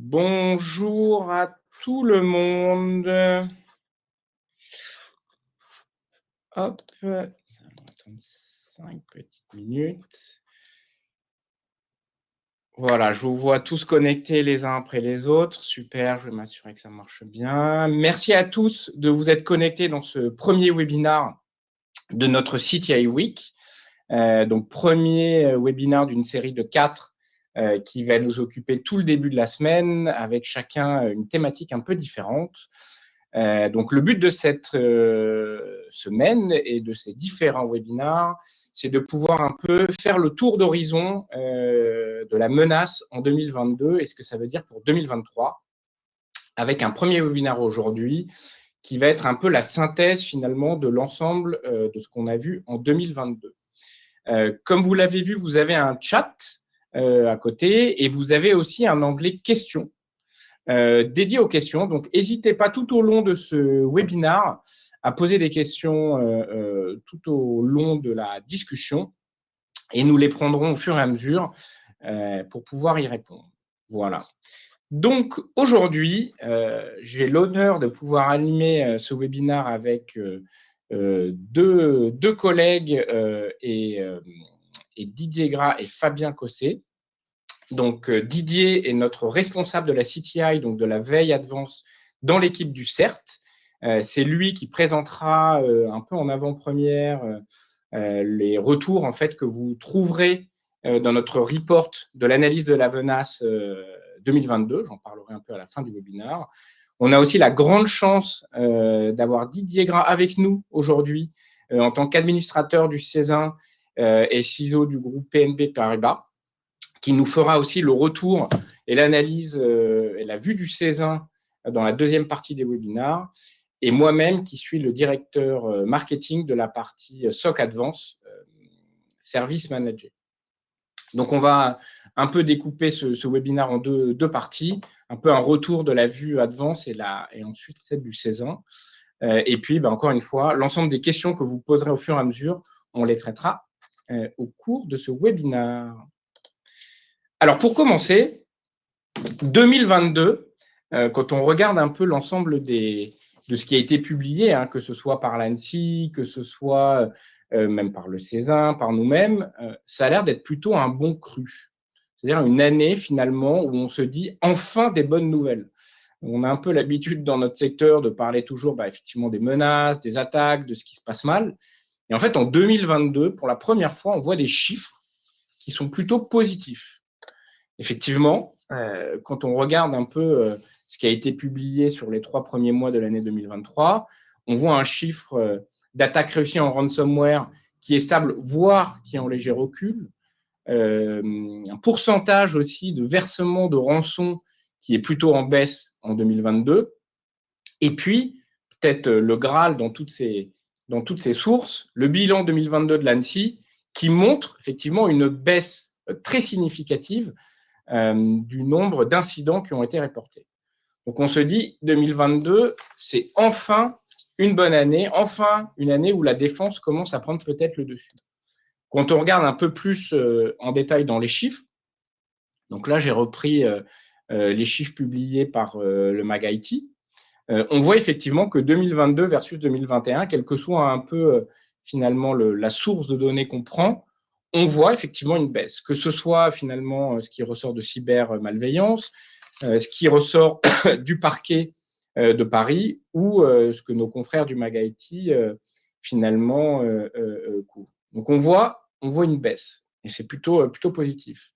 Bonjour à tout le monde. Hop, nous allons attendre 5 petites minutes. Voilà, je vous vois tous connectés les uns après les autres. Super, je vais m'assurer que ça marche bien. Merci à tous de vous être connectés dans ce premier webinaire de notre CTI Week. Donc, premier webinaire d'une série de 4 qui va nous occuper tout le début de la semaine avec chacun une thématique un peu différente. Donc, le but de cette semaine et de ces différents webinaires, c'est de pouvoir un peu faire le tour d'horizon de la menace en 2022 et ce que ça veut dire pour 2023, avec un premier webinaire aujourd'hui qui va être un peu la synthèse finalement de l'ensemble de ce qu'on a vu en 2022. Comme vous l'avez vu, vous avez un chat à côté et vous avez aussi un onglet questions dédié aux questions. Donc, n'hésitez pas tout au long de ce webinaire à poser des questions tout au long de la discussion et nous les prendrons au fur et à mesure pour pouvoir y répondre. Voilà. Donc, aujourd'hui, j'ai l'honneur de pouvoir animer ce webinaire avec deux collègues et Didier Gras et Fabien Cosset. Donc, Didier est notre responsable de la CTI, donc de la veille advance dans l'équipe du CERT. C'est lui qui présentera un peu en avant-première les retours en fait que vous trouverez dans notre report de l'analyse de la menace 2022. J'en parlerai un peu à la fin du webinaire. On a aussi la grande chance d'avoir Didier Gras avec nous aujourd'hui en tant qu'administrateur du CESIN et CISO du groupe BNP Paribas, qui nous fera aussi le retour et l'analyse et la vue du CESIN dans la deuxième partie des webinaires, et moi-même qui suis le directeur marketing de la partie SOC Advance, Service Manager. Donc, on va un peu découper ce webinaire en deux parties, un peu un retour de la vue Advance et ensuite celle du CESIN. Et puis, encore une fois, l'ensemble des questions que vous poserez au fur et à mesure, on les traitera au cours de ce webinaire. Alors, pour commencer, 2022, quand on regarde un peu l'ensemble de ce qui a été publié, que ce soit par l'ANSSI, que ce soit même par le CESIN, par nous-mêmes, ça a l'air d'être plutôt un bon cru. C'est-à-dire une année finalement où on se dit enfin des bonnes nouvelles. On a un peu l'habitude dans notre secteur de parler toujours effectivement des menaces, des attaques, de ce qui se passe mal. Et en fait, en 2022, pour la première fois, on voit des chiffres qui sont plutôt positifs. Effectivement, quand on regarde un peu ce qui a été publié sur les 3 premiers mois de l'année 2023, on voit un chiffre d'attaques réussies en ransomware qui est stable, voire qui est en léger recul. Un pourcentage aussi de versement de rançon qui est plutôt en baisse en 2022. Et puis, peut-être le Graal dans toutes ces sources, le bilan 2022 de l'ANSSI qui montre effectivement une baisse très significative du nombre d'incidents qui ont été reportés. Donc, on se dit 2022, c'est enfin une bonne année, enfin une année où la défense commence à prendre peut-être le dessus. Quand on regarde un peu plus en détail dans les chiffres, donc là, j'ai repris les chiffres publiés par le MAG-IT, on voit effectivement que 2022 versus 2021, quelle que soit un peu finalement la source de données qu'on prend, on voit effectivement une baisse, que ce soit finalement ce qui ressort de cybermalveillance, ce qui ressort du parquet de Paris ou ce que nos confrères du MAG-IT finalement couvrent. Donc on voit une baisse et c'est plutôt positif.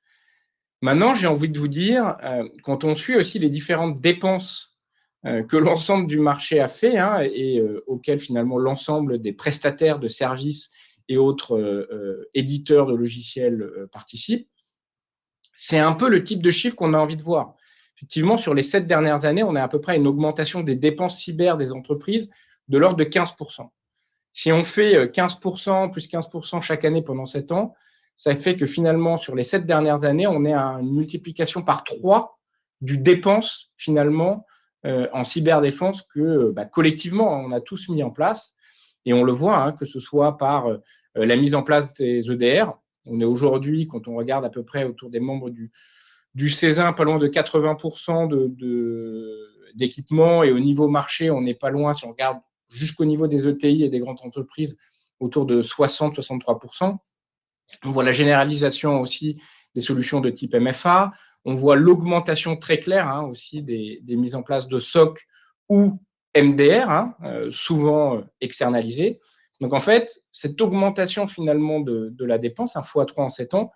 Maintenant, j'ai envie de vous dire, quand on suit aussi les différentes dépenses que l'ensemble du marché a fait et auquel finalement l'ensemble des prestataires de services et autres éditeurs de logiciels participent, c'est un peu le type de chiffre qu'on a envie de voir. Effectivement, sur les 7 dernières années, on a à peu près une augmentation des dépenses cyber des entreprises de l'ordre de 15%. Si on fait 15%, plus 15% chaque année pendant 7 ans, ça fait que finalement, sur les 7 dernières années, on est à une multiplication par 3 du dépense finalement en cyberdéfense que collectivement, on a tous mis en place. Et on le voit, que ce soit par la mise en place des EDR. On est aujourd'hui, quand on regarde à peu près autour des membres du du Césin, pas loin de 80% d'équipements, et au niveau marché, on n'est pas loin, si on regarde jusqu'au niveau des ETI et des grandes entreprises, autour de 60-63%. On voit la généralisation aussi des solutions de type MFA. On voit l'augmentation très claire aussi des mises en place de SOC ou MDR, souvent externalisées. Donc en fait, cette augmentation finalement de la dépense, un x3 en 7 ans,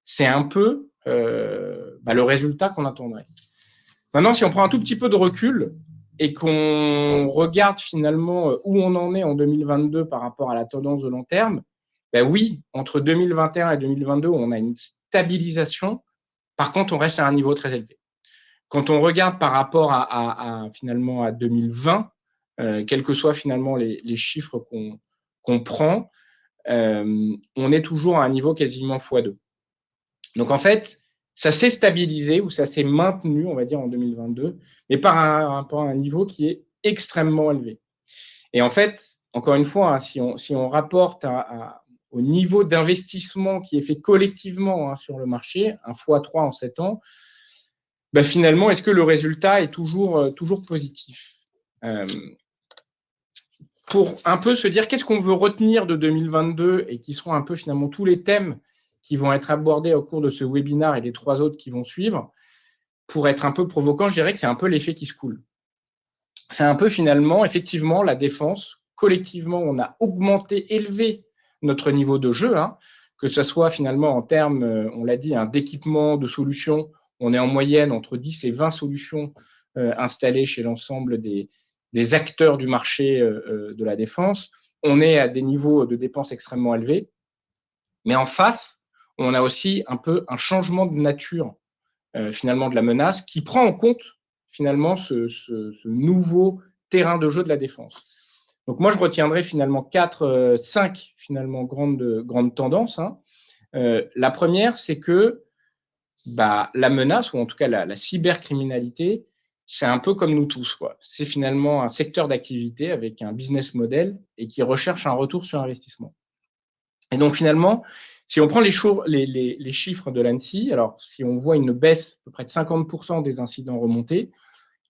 c'est un peu le résultat qu'on attendrait. Maintenant, si on prend un tout petit peu de recul et qu'on regarde finalement où on en est en 2022 par rapport à la tendance de long terme, ben oui, entre 2021 et 2022, on a une stabilisation. Par contre, on reste à un niveau très élevé. Quand on regarde par rapport finalement à 2020, quels que soient finalement les chiffres qu'on prend, on est toujours à un niveau quasiment x2. Donc en fait, ça s'est stabilisé ou ça s'est maintenu, on va dire, en 2022, mais par rapport à un niveau qui est extrêmement élevé. Et en fait, encore une fois, si on rapporte au niveau d'investissement qui est fait collectivement sur le marché, un x3 en 7 ans, ben finalement, est-ce que le résultat est toujours positif pour un peu se dire qu'est-ce qu'on veut retenir de 2022 et qui seront un peu finalement tous les thèmes qui vont être abordés au cours de ce webinaire et des 3 autres qui vont suivre, pour être un peu provocant, je dirais que c'est un peu l'effet qui se coule. C'est un peu finalement, effectivement, la défense. Collectivement, on a augmenté, élevé notre niveau de jeu, que ce soit finalement en termes, on l'a dit, d'équipement, de solutions. On est en moyenne entre 10 et 20 solutions installées chez l'ensemble des acteurs du marché de la défense. On est à des niveaux de dépenses extrêmement élevés. Mais en face, on a aussi un peu un changement de nature finalement de la menace qui prend en compte finalement ce nouveau terrain de jeu de la défense. Donc moi, je retiendrai finalement 5 finalement grandes tendances. La première, c'est que la menace, ou en tout cas la cybercriminalité, c'est un peu comme nous tous, quoi. C'est finalement un secteur d'activité avec un business model et qui recherche un retour sur investissement. Et donc finalement, si on prend les chiffres de l'ANSSI, alors si on voit une baisse à peu près de 50% des incidents remontés,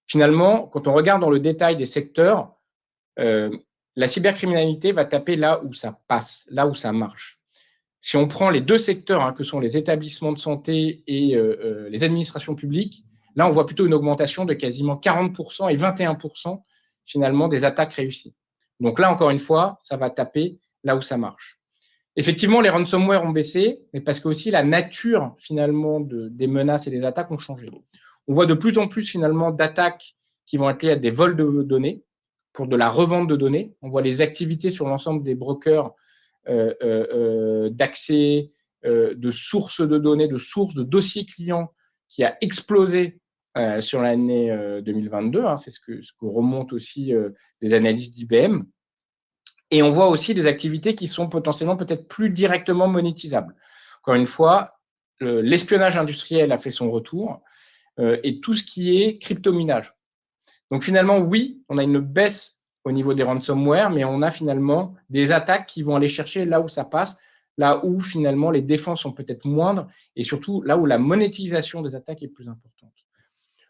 finalement, quand on regarde dans le détail des secteurs, la cybercriminalité va taper là où ça passe, là où ça marche. Si on prend les 2 secteurs, que sont les établissements de santé et les administrations publiques, là, on voit plutôt une augmentation de quasiment 40% et 21% finalement des attaques réussies. Donc là, encore une fois, ça va taper là où ça marche. Effectivement, les ransomware ont baissé, mais parce que aussi la nature finalement des menaces et des attaques ont changé. On voit de plus en plus finalement d'attaques qui vont être liées à des vols de données pour de la revente de données. On voit les activités sur l'ensemble des brokers d'accès, de sources de données, de sources de dossiers clients qui a explosé sur l'année 2022. C'est ce que remontent aussi les analyses d'IBM. Et on voit aussi des activités qui sont potentiellement peut-être plus directement monétisables. Encore une fois, l'espionnage industriel a fait son retour et tout ce qui est crypto-minage. Donc finalement, oui, on a une baisse au niveau des ransomware, mais on a finalement des attaques qui vont aller chercher là où ça passe, là où finalement les défenses sont peut-être moindres et surtout là où la monétisation des attaques est plus importante.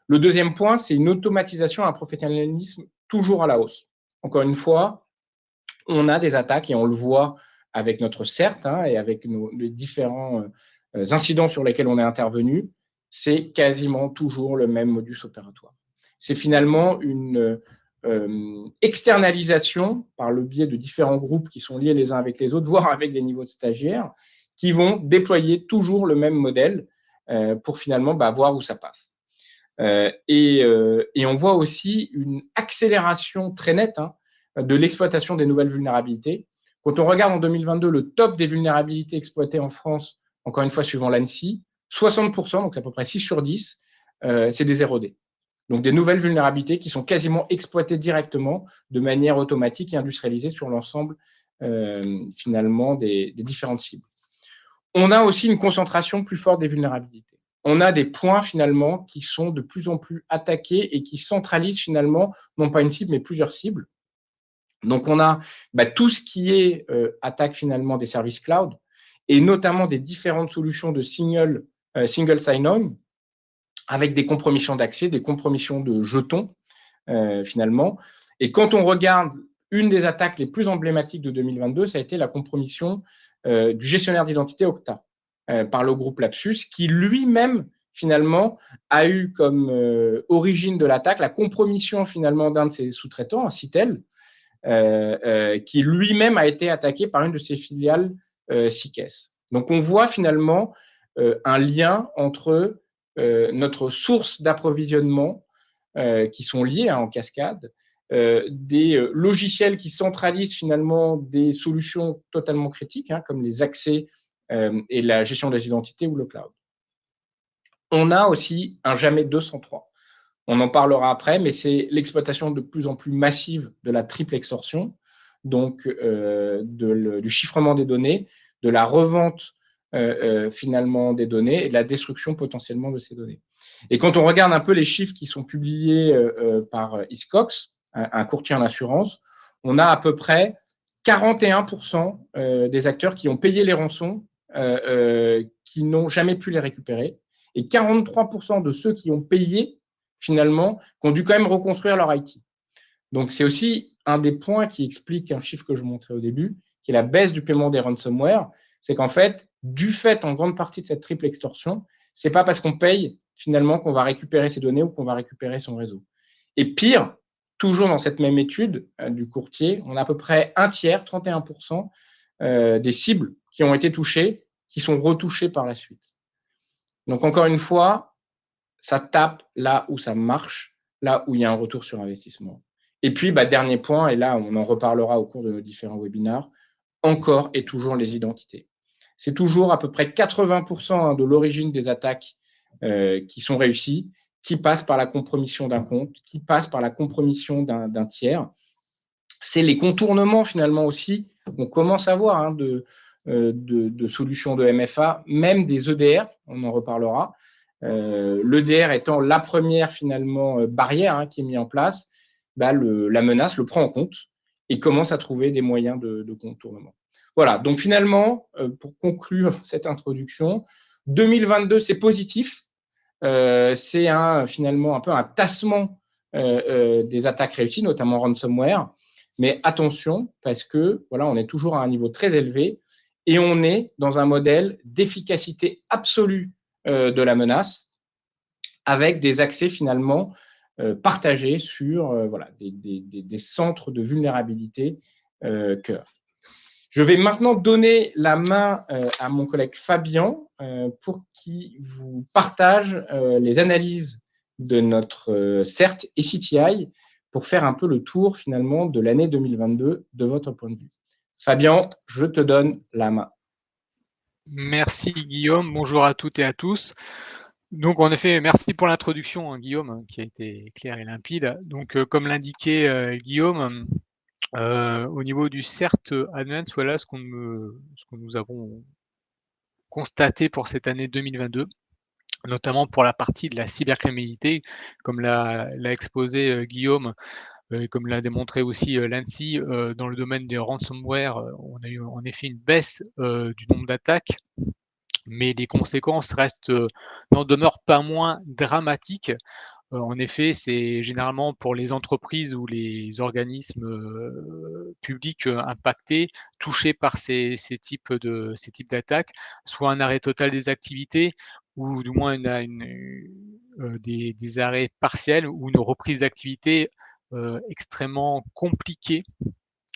Le deuxième point, c'est une automatisation, un professionnalisme toujours à la hausse. Encore une fois, on a des attaques et on le voit avec notre CERT et avec les différents incidents sur lesquels on est intervenu, c'est quasiment toujours le même modus opératoire. C'est finalement une externalisation par le biais de différents groupes qui sont liés les uns avec les autres, voire avec des niveaux de stagiaires, qui vont déployer toujours le même modèle pour finalement voir où ça passe. Et on voit aussi une accélération très nette de l'exploitation des nouvelles vulnérabilités. Quand on regarde en 2022 le top des vulnérabilités exploitées en France, encore une fois suivant l'ANSSI, 60%, donc c'est à peu près 6 sur 10, c'est des 0D. Donc des nouvelles vulnérabilités qui sont quasiment exploitées directement de manière automatique et industrialisée sur l'ensemble finalement des différentes cibles. On a aussi une concentration plus forte des vulnérabilités. On a des points finalement qui sont de plus en plus attaqués et qui centralisent finalement non pas une cible mais plusieurs cibles. Donc on a tout ce qui est attaque finalement des services cloud et notamment des différentes solutions de single sign-on avec des compromissions d'accès, des compromissions de jetons, finalement. Et quand on regarde une des attaques les plus emblématiques de 2022, ça a été la compromission du gestionnaire d'identité Okta par le groupe Lapsus, qui lui-même, finalement, a eu comme origine de l'attaque la compromission, finalement, d'un de ses sous-traitants, un Citel, qui lui-même a été attaqué par une de ses filiales CICES. Donc, on voit finalement un lien entre notre source d'approvisionnement qui sont liés en cascade, des logiciels qui centralisent finalement des solutions totalement critiques, comme les accès et la gestion des identités ou le cloud. On a aussi un jamais 203. On en parlera après, mais c'est l'exploitation de plus en plus massive de la triple extorsion, donc du chiffrement des données, de la revente finalement des données et de la destruction potentiellement de ces données. Et quand on regarde un peu les chiffres qui sont publiés par Hiscox, un courtier en assurance, on a à peu près 41% des acteurs qui ont payé les rançons qui n'ont jamais pu les récupérer, et 43% de ceux qui ont payé, finalement, qui ont dû quand même reconstruire leur IT. Donc, c'est aussi un des points qui explique un chiffre que je montrais au début, qui est la baisse du paiement des ransomware. C'est qu'en fait, du fait en grande partie de cette triple extorsion, c'est pas parce qu'on paye finalement qu'on va récupérer ses données ou qu'on va récupérer son réseau. Et pire, toujours dans cette même étude du courtier, on a à peu près un tiers, 31% des cibles qui ont été touchées, qui sont retouchées par la suite. Donc, encore une fois, ça tape là où ça marche, là où il y a un retour sur investissement. Et puis, dernier point, et là, on en reparlera au cours de nos différents webinars, encore et toujours les identités. C'est toujours à peu près 80% de l'origine des attaques qui sont réussies, qui passent par la compromission d'un compte, qui passent par la compromission d'un tiers. C'est les contournements, finalement, aussi, qu'on commence à voir de solutions de MFA, même des EDR, on en reparlera. L'EDR étant la première, finalement, barrière qui est mise en place, la menace le prend en compte et commence à trouver des moyens de contournement. Voilà, donc finalement, pour conclure cette introduction, 2022, c'est positif. C'est finalement un peu un tassement des attaques réussies, notamment ransomware. Mais attention, parce que voilà, on est toujours à un niveau très élevé et on est dans un modèle d'efficacité absolue de la menace, avec des accès finalement partagés sur des centres de vulnérabilité cœur. Je vais maintenant donner la main à mon collègue Fabien pour qu'il vous partage les analyses de notre CERT et CTI pour faire un peu le tour finalement de l'année 2022 de votre point de vue. Fabien, je te donne la main. Merci Guillaume, bonjour à toutes et à tous. Donc en effet, merci pour l'introduction Guillaume, qui a été claire et limpide. Donc comme l'indiquait Guillaume, au niveau du CERT Advance, voilà ce que nous avons constaté pour cette année 2022, notamment pour la partie de la cybercriminalité, comme l'a exposé Guillaume, et comme l'a démontré aussi l'ANSSI, dans le domaine des ransomware, on a eu en effet une baisse du nombre d'attaques, mais les conséquences n'en demeurent pas moins dramatiques. En effet, c'est généralement pour les entreprises ou les organismes publics impactés, touchés par ces types d'attaques, soit un arrêt total des activités ou du moins des arrêts partiels ou une reprise d'activité extrêmement compliquée.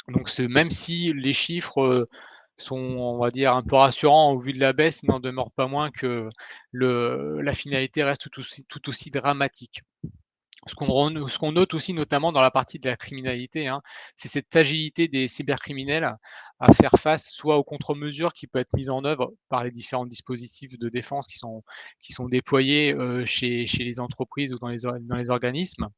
Donc même si les chiffres sont, on va dire, un peu rassurants au vu de la baisse, il n'en demeure pas moins que la finalité reste tout aussi dramatique. Ce qu'on note aussi, notamment dans la partie de la criminalité, c'est cette agilité des cybercriminels à faire face soit aux contre-mesures qui peuvent être mises en œuvre par les différents dispositifs de défense qui sont déployés chez les entreprises ou dans les organismes,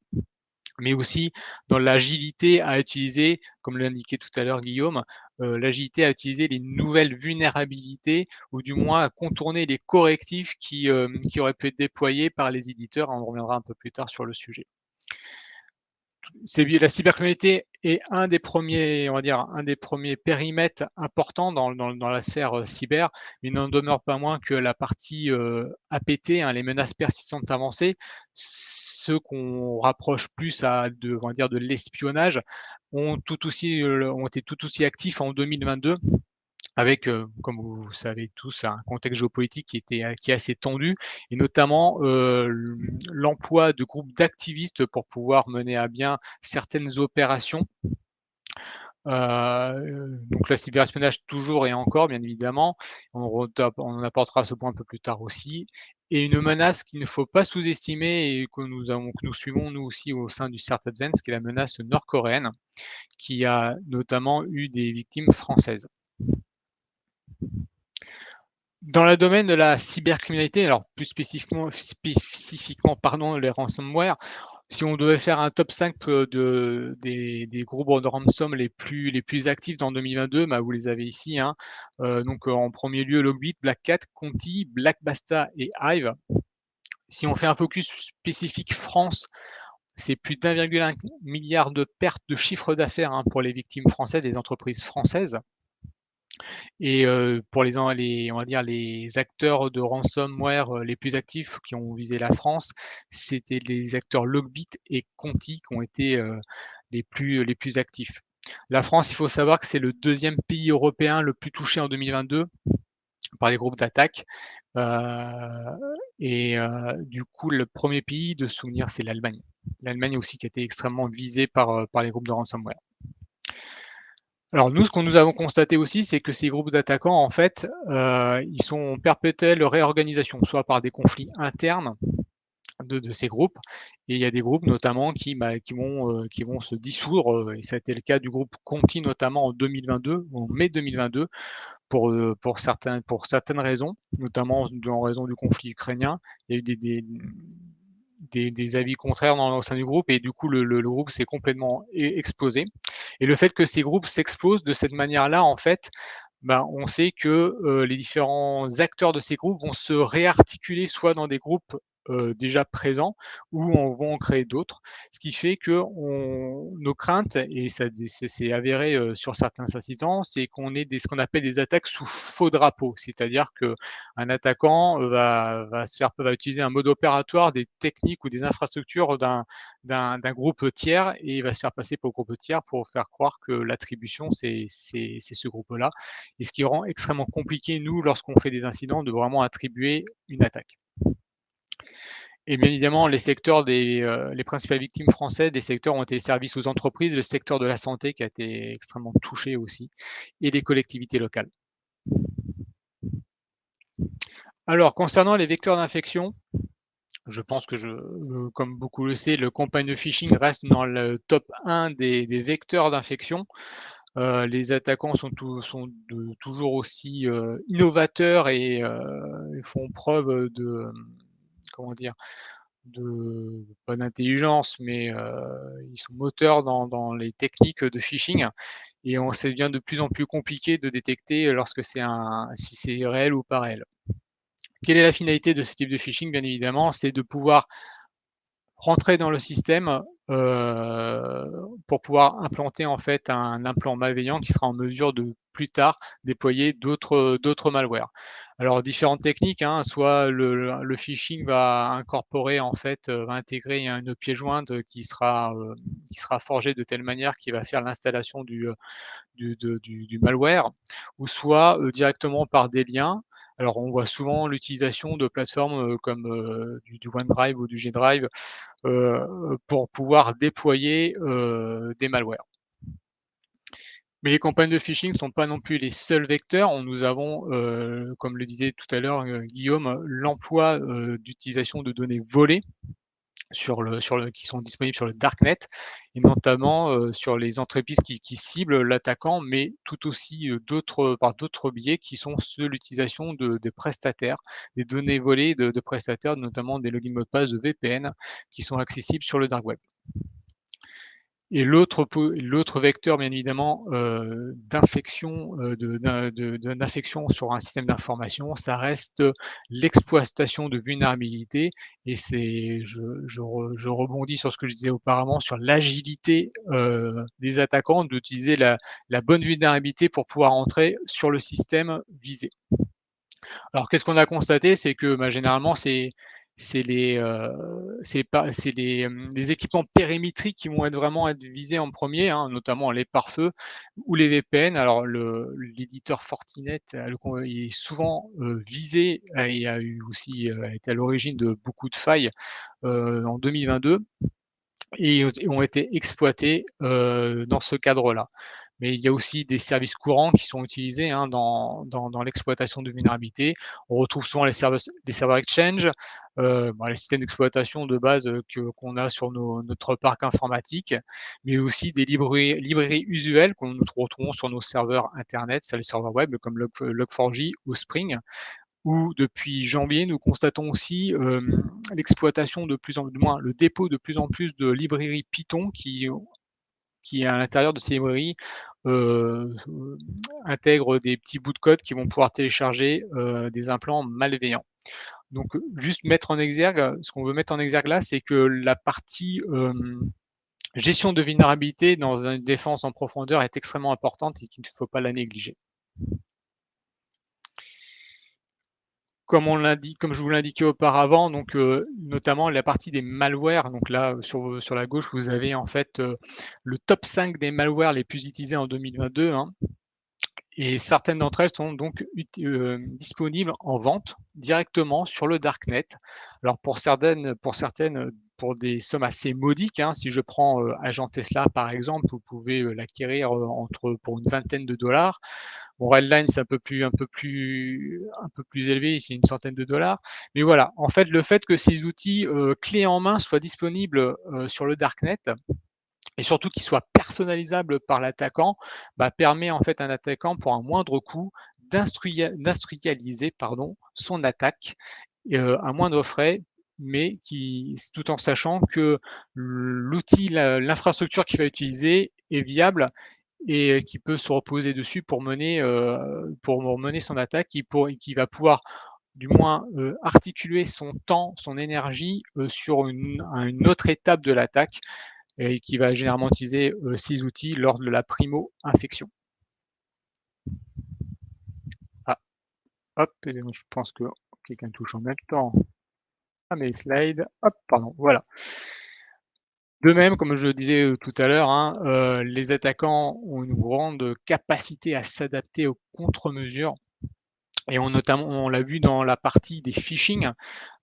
mais aussi dans l'agilité à utiliser, comme l'indiquait tout à l'heure Guillaume, l'agilité à utiliser les nouvelles vulnérabilités ou du moins à contourner les correctifs qui auraient pu être déployés par les éditeurs. On reviendra un peu plus tard sur le sujet. la cybercriminalité est un des premiers, on va dire, un des premiers périmètres importants dans la sphère cyber. Il n'en demeure pas moins que la partie APT, hein, les menaces persistantes avancées, ceux qu'on rapproche plus on va dire, de l'espionnage, ont été tout aussi actifs en 2022 avec, comme vous savez tous, un contexte géopolitique qui est assez tendu et notamment, l'emploi de groupes d'activistes pour pouvoir mener à bien certaines opérations. Donc le cyberespionnage toujours et encore, bien évidemment. On apportera ce point un peu plus tard aussi, et une menace qu'il ne faut pas sous-estimer et que nous suivons nous aussi au sein du CERT Advance, qui est la menace nord-coréenne, qui a notamment eu des victimes françaises. Dans le domaine de la cybercriminalité, alors plus spécifiquement pardon, les ransomware, si on devait faire un top 5 des groupes de ransom les plus actifs dans 2022, bah, vous les avez ici, hein. Donc en premier lieu, Logbit, Black Cat, Conti, Blackbasta et Hive. Si on fait un focus spécifique France, c'est plus d'1,1 milliard de pertes de chiffre d'affaires, hein, pour les victimes françaises, les entreprises françaises. Et pour on va dire les acteurs de ransomware, les plus actifs qui ont visé la France, c'était les acteurs Logbit et Conti qui ont été, les plus actifs. La France, il faut savoir que c'est le 2e pays européen le plus touché en 2022 par les groupes d'attaque, heu du coup, le premier pays de souvenir, c'est l'Allemagne. L'Allemagne aussi qui a été extrêmement visée par les groupes de ransomware. Alors nous, ce que nous avons constaté aussi, c'est que ces groupes d'attaquants, en fait, ils sont en perpétuelle réorganisation, soit par des conflits internes de ces groupes, et il y a des groupes notamment qui vont se dissoudre, et ça a été le cas du groupe Conti notamment en 2022, en mai 2022, pour certaines raisons, notamment en raison du conflit ukrainien. Il y a eu des avis contraires au sein du groupe, et du coup le groupe s'est complètement explosé. Et le fait que ces groupes s'explosent de cette manière-là, en fait, ben, on sait que les différents acteurs de ces groupes vont se réarticuler soit dans des groupes déjà présents, ou vont en créer d'autres. Ce qui fait que nos craintes, et ça c'est avéré sur certains incidents, c'est qu'on ait ce qu'on appelle des attaques sous faux drapeau. C'est-à-dire qu'un attaquant va utiliser un mode opératoire, des techniques ou des infrastructures d'un groupe tiers, et il va se faire passer pour le groupe tiers pour faire croire que l'attribution, c'est ce groupe-là. Et ce qui rend extrêmement compliqué, nous, lorsqu'on fait des incidents, de vraiment attribuer une attaque. Et bien évidemment, les principales victimes françaises des secteurs ont été les services aux entreprises, le secteur de la santé qui a été extrêmement touché aussi, et les collectivités locales. Alors, concernant les vecteurs d'infection, je pense que comme beaucoup le savent, le campagne de phishing reste dans le top 1 des vecteurs d'infection. Les attaquants sont toujours aussi innovateurs, et font preuve de, comment dire, pas d'intelligence, mais ils sont moteurs dans les techniques de phishing, et ça devient de plus en plus compliqué de détecter si c'est réel ou pas réel. Quelle est la finalité de ce type de phishing? Bien évidemment, c'est de pouvoir rentrer dans le système, pour pouvoir implanter en fait un implant malveillant qui sera en mesure de plus tard déployer d'autres malwares. Alors différentes techniques, hein, soit le phishing va incorporer en fait, va intégrer une pièce jointe qui sera forgée de telle manière qu'il va faire l'installation du malware, ou soit directement par des liens. Alors on voit souvent l'utilisation de plateformes comme du OneDrive ou du G-Drive, pour pouvoir déployer des malwares. Mais les campagnes de phishing ne sont pas non plus les seuls vecteurs. Nous avons, comme le disait tout à l'heure Guillaume, l'emploi d'utilisation de données volées qui sont disponibles sur le darknet, et notamment sur les entreprises qui ciblent l'attaquant, mais tout aussi par d'autres biais qui sont ceux de l'utilisation des prestataires, des données volées de prestataires, notamment des logins mots de passe de VPN qui sont accessibles sur le dark web. Et l'autre vecteur, bien évidemment, d'infection, d'infection sur un système d'information, ça reste l'exploitation de vulnérabilité. Et je rebondis sur ce que je disais auparavant, sur l'agilité des attaquants d'utiliser la bonne vulnérabilité pour pouvoir entrer sur le système visé. Alors, qu'est-ce qu'on a constaté? C'est que, généralement, c'est les équipements périmétriques qui vont vraiment être visés en premier, hein, notamment les pare-feux ou les VPN. Alors, l'éditeur Fortinet, il est souvent visé et a eu aussi été à l'origine de beaucoup de failles en 2022 et ont été exploités dans ce cadre-là. Mais il y a aussi des services courants qui sont utilisés, hein, dans l'exploitation de vulnérabilités. On retrouve souvent les serveurs Exchange, les systèmes d'exploitation de base qu'on a sur notre parc informatique, mais aussi des librairies usuelles que nous retrouvons sur nos serveurs Internet, sur les serveurs web comme Log4j ou Spring, où depuis janvier, nous constatons aussi l'exploitation du moins le dépôt de plus en plus de librairies Python qui à l'intérieur de ces librairies intègrent des petits bouts de code qui vont pouvoir télécharger des implants malveillants. Donc, juste mettre en exergue, ce qu'on veut mettre en exergue là, c'est que la partie gestion de vulnérabilité dans une défense en profondeur est extrêmement importante et qu'il ne faut pas la négliger. Comme je vous l'indiquais auparavant, donc notamment la partie des malwares. Donc là, sur la gauche, vous avez en fait le top 5 des malwares les plus utilisés en 2022, hein. Et certaines d'entre elles sont donc disponibles en vente directement sur le darknet. Alors pour certaines, pour des sommes assez modiques, hein. Si je prends Agent Tesla par exemple, vous pouvez l'acquérir pour une vingtaine de dollars. Bon, Redline, c'est un peu plus élevé, c'est une centaine de dollars. Mais voilà, en fait, le fait que ces outils clés en main soient disponibles sur le darknet et surtout qu'ils soient personnalisables par l'attaquant, permet en fait à un attaquant pour un moindre coût d'instrumentaliser son attaque à moindre frais, mais tout en sachant que l'outil, l'infrastructure qu'il va utiliser est viable et qui peut se reposer dessus pour mener son attaque, qui va pouvoir du moins articuler son temps, son énergie sur une autre étape de l'attaque et qui va généralement utiliser ces outils lors de la primo-infection. Ah, hop, je pense que quelqu'un touche en même temps à mes slides. Hop, pardon, voilà. De même, comme je le disais tout à l'heure, hein, les attaquants ont une grande capacité à s'adapter aux contre-mesures. Et on l'a vu dans la partie des phishing,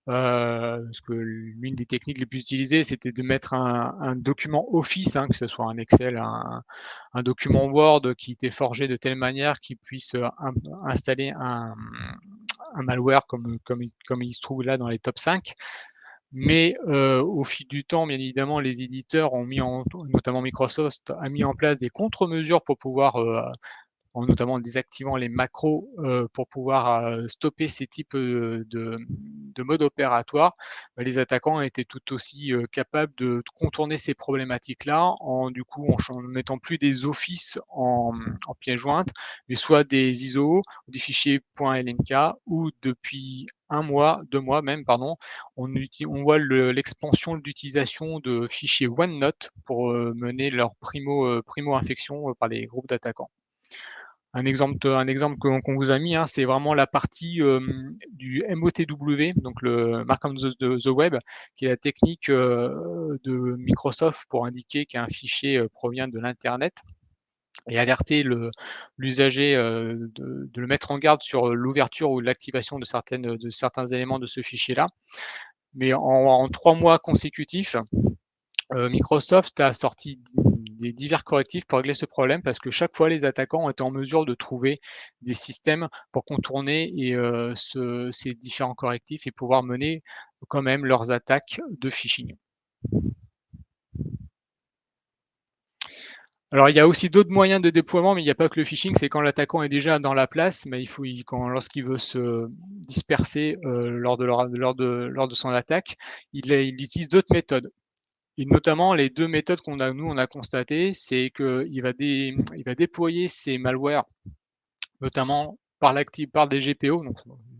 parce que l'une des techniques les plus utilisées, c'était de mettre un document Office, hein, que ce soit un Excel, un document Word qui était forgé de telle manière qu'il puisse installer un malware comme il se trouve là dans les top 5. Mais au fil du temps, bien évidemment, les éditeurs notamment Microsoft, a mis en place des contre-mesures pour pouvoir en notamment désactivant les macros pour pouvoir stopper ces types de modes opératoires. Les attaquants étaient tout aussi capables de contourner ces problématiques-là en ne mettant plus des offices en pièce jointe, mais soit des ISO, des fichiers .lnk, ou depuis 1 mois, 2 mois même, pardon, on voit l'expansion d'utilisation de fichiers OneNote pour mener leur primo-infection par les groupes d'attaquants. Un exemple qu'on vous a mis, hein, c'est vraiment la partie du MOTW, donc le Mark on the Web, qui est la technique de Microsoft pour indiquer qu'un fichier provient de l'Internet et alerter l'usager de le mettre en garde sur l'ouverture ou l'activation de certains éléments de ce fichier-là. Mais en 3 mois consécutifs, Microsoft a sorti des divers correctifs pour régler ce problème parce que chaque fois, les attaquants ont été en mesure de trouver des systèmes pour contourner ces différents correctifs et pouvoir mener quand même leurs attaques de phishing. Alors, il y a aussi d'autres moyens de déploiement, mais il n'y a pas que le phishing. C'est quand l'attaquant est déjà dans la place, mais lorsqu'il veut se disperser lors de son attaque, il utilise d'autres méthodes. Et notamment, les deux méthodes qu'on a constatées, c'est qu'il va déployer ces malwares, notamment par des GPO. Donc,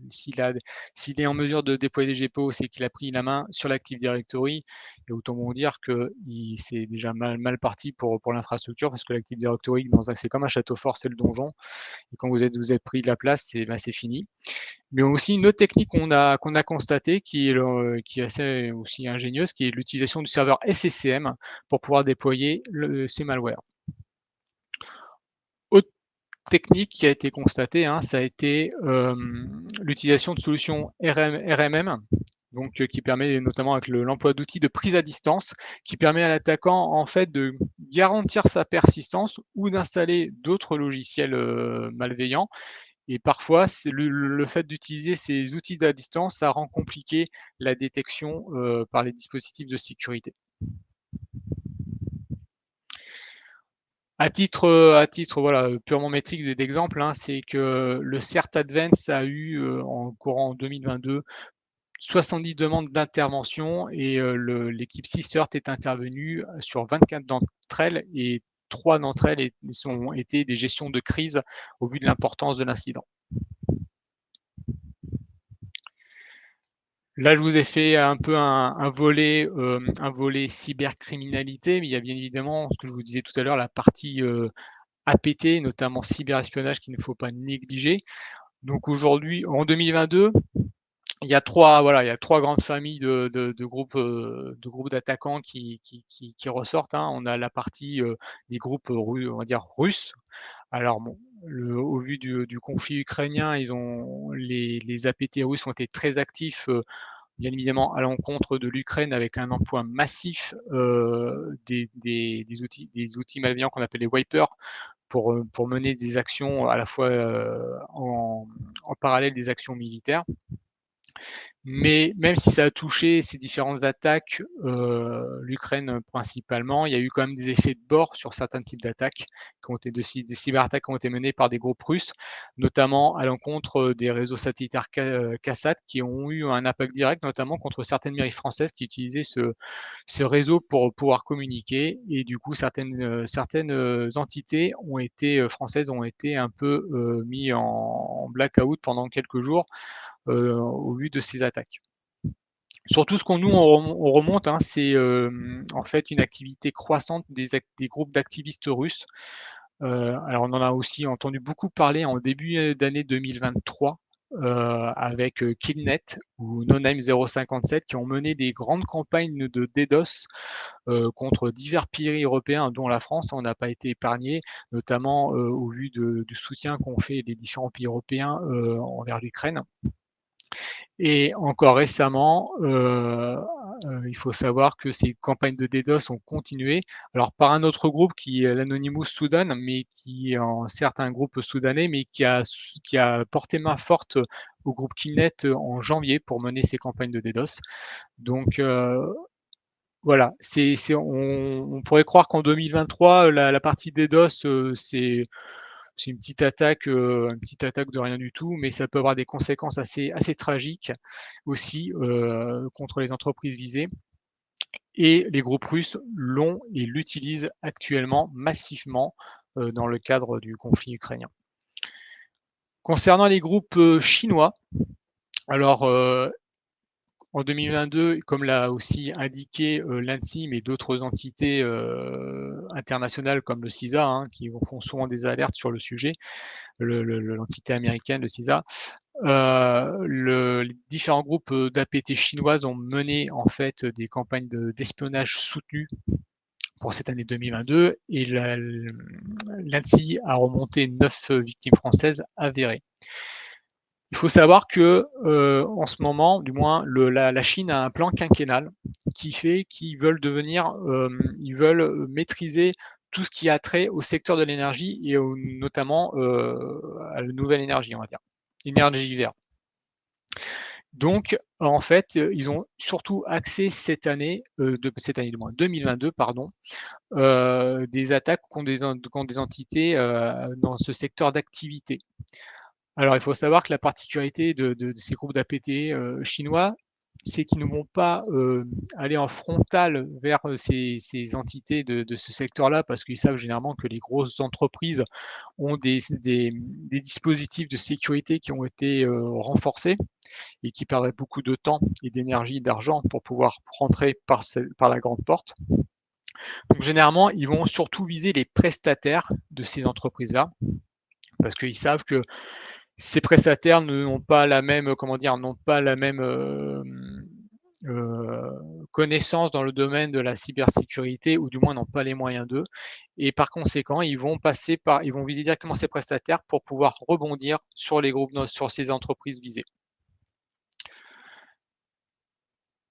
s'il est en mesure de déployer des GPO, c'est qu'il a pris la main sur l'Active Directory. Et autant vous dire que c'est déjà mal parti pour l'infrastructure, parce que l'Active Directory, c'est comme un château fort, c'est le donjon. Et quand vous êtes pris de la place, c'est fini. Mais aussi une autre technique qu'on a constatée, qui est assez aussi ingénieuse, qui est l'utilisation du serveur SCCM pour pouvoir déployer ces malwares. Autre technique qui a été constatée, ça a été l'utilisation de solutions RMM, donc qui permet notamment avec l'emploi d'outils de prise à distance, qui permet à l'attaquant en fait de garantir sa persistance ou d'installer d'autres logiciels malveillants. Et parfois, c'est le fait d'utiliser ces outils à distance, ça rend compliqué la détection par les dispositifs de sécurité. À titre voilà, purement métrique d'exemple, c'est que le CERT Advance a eu en courant 2022 70 demandes d'intervention, et l'équipe CSIRT est intervenue sur 24 d'entre elles, et 3 d'entre elles ont été des gestions de crise au vu de l'importance de l'incident. Là, je vous ai fait un peu un volet cybercriminalité, mais il y a bien évidemment, ce que je vous disais tout à l'heure, la partie APT, notamment cyberespionnage, qu'il ne faut pas négliger. Donc aujourd'hui, en 2022, il y a trois grandes familles de groupes d'attaquants qui ressortent. On a la partie des groupes on va dire russes. Alors bon, au vu du conflit ukrainien, les APT russes ont été très actifs, bien évidemment à l'encontre de l'Ukraine, avec un emploi massif des outils malveillants qu'on appelle les wipers, pour mener des actions à la fois en parallèle des actions militaires. Mais même si ça a touché ces différentes attaques, l'Ukraine principalement, il y a eu quand même des effets de bord sur certains types d'attaques des cyberattaques qui ont été menées par des groupes russes, notamment à l'encontre des réseaux satellitaires KASAT, qui ont eu un impact direct, notamment contre certaines mairies françaises qui utilisaient ce réseau pour pouvoir communiquer. Et du coup, certaines entités françaises ont été un peu mis en blackout pendant quelques jours au vu de ces attaques. Surtout, on remonte, c'est en fait une activité croissante des groupes d'activistes russes. Alors, on en a aussi entendu beaucoup parler en début d'année 2023 avec Killnet ou NoName 057, qui ont mené des grandes campagnes de DDoS contre divers pays européens, dont la France. On n'a pas été épargné, notamment au vu du soutien qu'ont fait les différents pays européens envers l'Ukraine. Et encore récemment, il faut savoir que ces campagnes de DDoS ont continué, alors par un autre groupe qui est l'Anonymous Soudan, mais qui est certes un groupe soudanais, mais qui a porté main forte au groupe Killnet en janvier pour mener ces campagnes de DDoS. Donc voilà, on pourrait croire qu'en 2023, la partie DDoS, c'est une petite attaque de rien du tout, mais ça peut avoir des conséquences assez tragiques aussi contre les entreprises visées. Et les groupes russes l'ont et l'utilisent actuellement massivement dans le cadre du conflit ukrainien. Concernant les groupes chinois, alors en 2022, comme l'a aussi indiqué l'ANSSI, mais d'autres entités internationales comme le CISA, qui font souvent des alertes sur le sujet, l'entité américaine, le CISA, les différents groupes d'APT chinoises ont mené en fait des campagnes d'espionnage soutenues pour cette année 2022, et l'ANSSI a remonté 9 victimes françaises avérées. Il faut savoir que en ce moment, du moins, la Chine a un plan quinquennal qui fait qu'ils veulent ils veulent maîtriser tout ce qui a trait au secteur de l'énergie, et notamment à la nouvelle énergie, on va dire, énergie verte. Donc, en fait, ils ont surtout axé cette année du moins 2022, pardon, des attaques contre des entités dans ce secteur d'activité. Alors, il faut savoir que la particularité de ces groupes d'APT chinois, c'est qu'ils ne vont pas aller en frontal vers ces entités de ce secteur-là, parce qu'ils savent généralement que les grosses entreprises ont des dispositifs de sécurité qui ont été renforcés et qui perdraient beaucoup de temps et d'énergie, d'argent pour pouvoir rentrer par la grande porte. Donc généralement, ils vont surtout viser les prestataires de ces entreprises-là, parce qu'ils savent que ces prestataires n'ont pas la même, comment dire, n'ont pas la même connaissance dans le domaine de la cybersécurité, ou du moins n'ont pas les moyens d'eux. Et par conséquent, ils vont viser directement ces prestataires pour pouvoir rebondir sur les groupes, sur ces entreprises visées.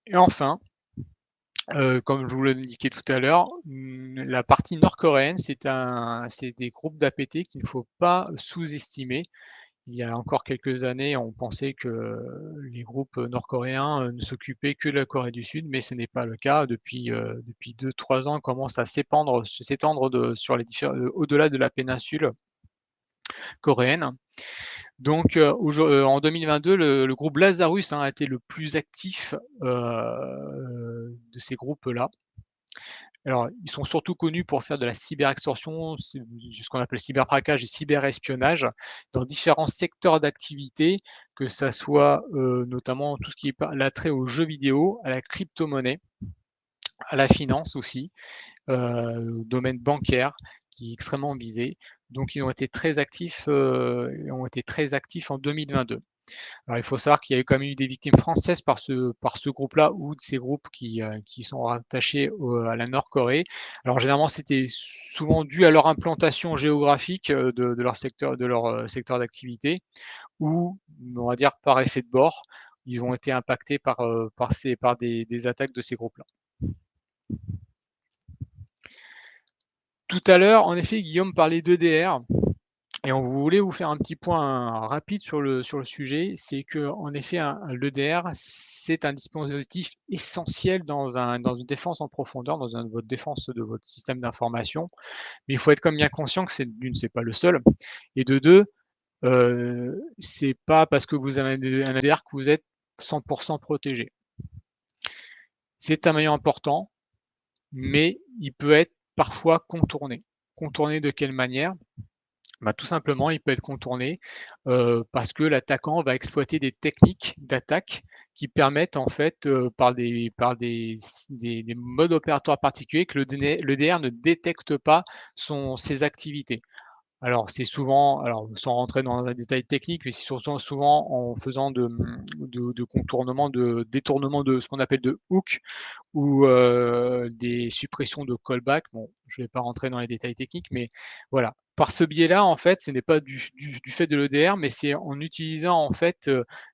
Et enfin, comme je vous l'ai indiqué tout à l'heure, la partie nord-coréenne, c'est des groupes d'APT qu'il ne faut pas sous-estimer. Il y a encore quelques années, on pensait que les groupes nord-coréens ne s'occupaient que de la Corée du Sud, mais ce n'est pas le cas. Depuis 2-3 ans, commence à s'étendre au-delà de la péninsule coréenne. Donc, en 2022, le groupe Lazarus a été le plus actif de ces groupes-là. Alors, ils sont surtout connus pour faire de la cyberextorsion, ce qu'on appelle cyberbraquage et cyberespionnage, dans différents secteurs d'activité, que ça soit notamment tout ce qui est l'attrait aux jeux vidéo, à la crypto-monnaie, à la finance aussi, au domaine bancaire qui est extrêmement visé. Donc, ils ont été très actifs en 2022. Alors, il faut savoir qu'il y a quand même eu des victimes françaises par ce groupe-là, ou de ces groupes qui sont rattachés à la Nord-Corée. Alors généralement, c'était souvent dû à leur implantation géographique de leur secteur d'activité, ou on va dire par effet de bord, ils ont été impactés par des attaques de ces groupes-là. Tout à l'heure, en effet, Guillaume parlait d'EDR. Et on voulait vous faire un petit point rapide sur le sujet. C'est qu'en effet, l'EDR, c'est un dispositif essentiel dans une défense en profondeur, votre défense de votre système d'information. Mais il faut être comme bien conscient que c'est pas le seul. Et de deux, c'est pas parce que vous avez un EDR que vous êtes 100% protégé. C'est un maillon important, mais il peut être parfois contourné. Contourné de quelle manière? Tout simplement, il peut être contourné parce que l'attaquant va exploiter des techniques d'attaque qui permettent en fait, par des modes opératoires particuliers, que l'EDR ne détecte pas ses activités. Alors c'est souvent, sans rentrer dans un détail technique, mais c'est souvent en faisant de contournement, de détournement de ce qu'on appelle de hook, ou des suppressions de callback. Bon, je ne vais pas rentrer dans les détails techniques, mais voilà. Par ce biais-là, en fait, ce n'est pas du fait de l'EDR, mais c'est en utilisant en fait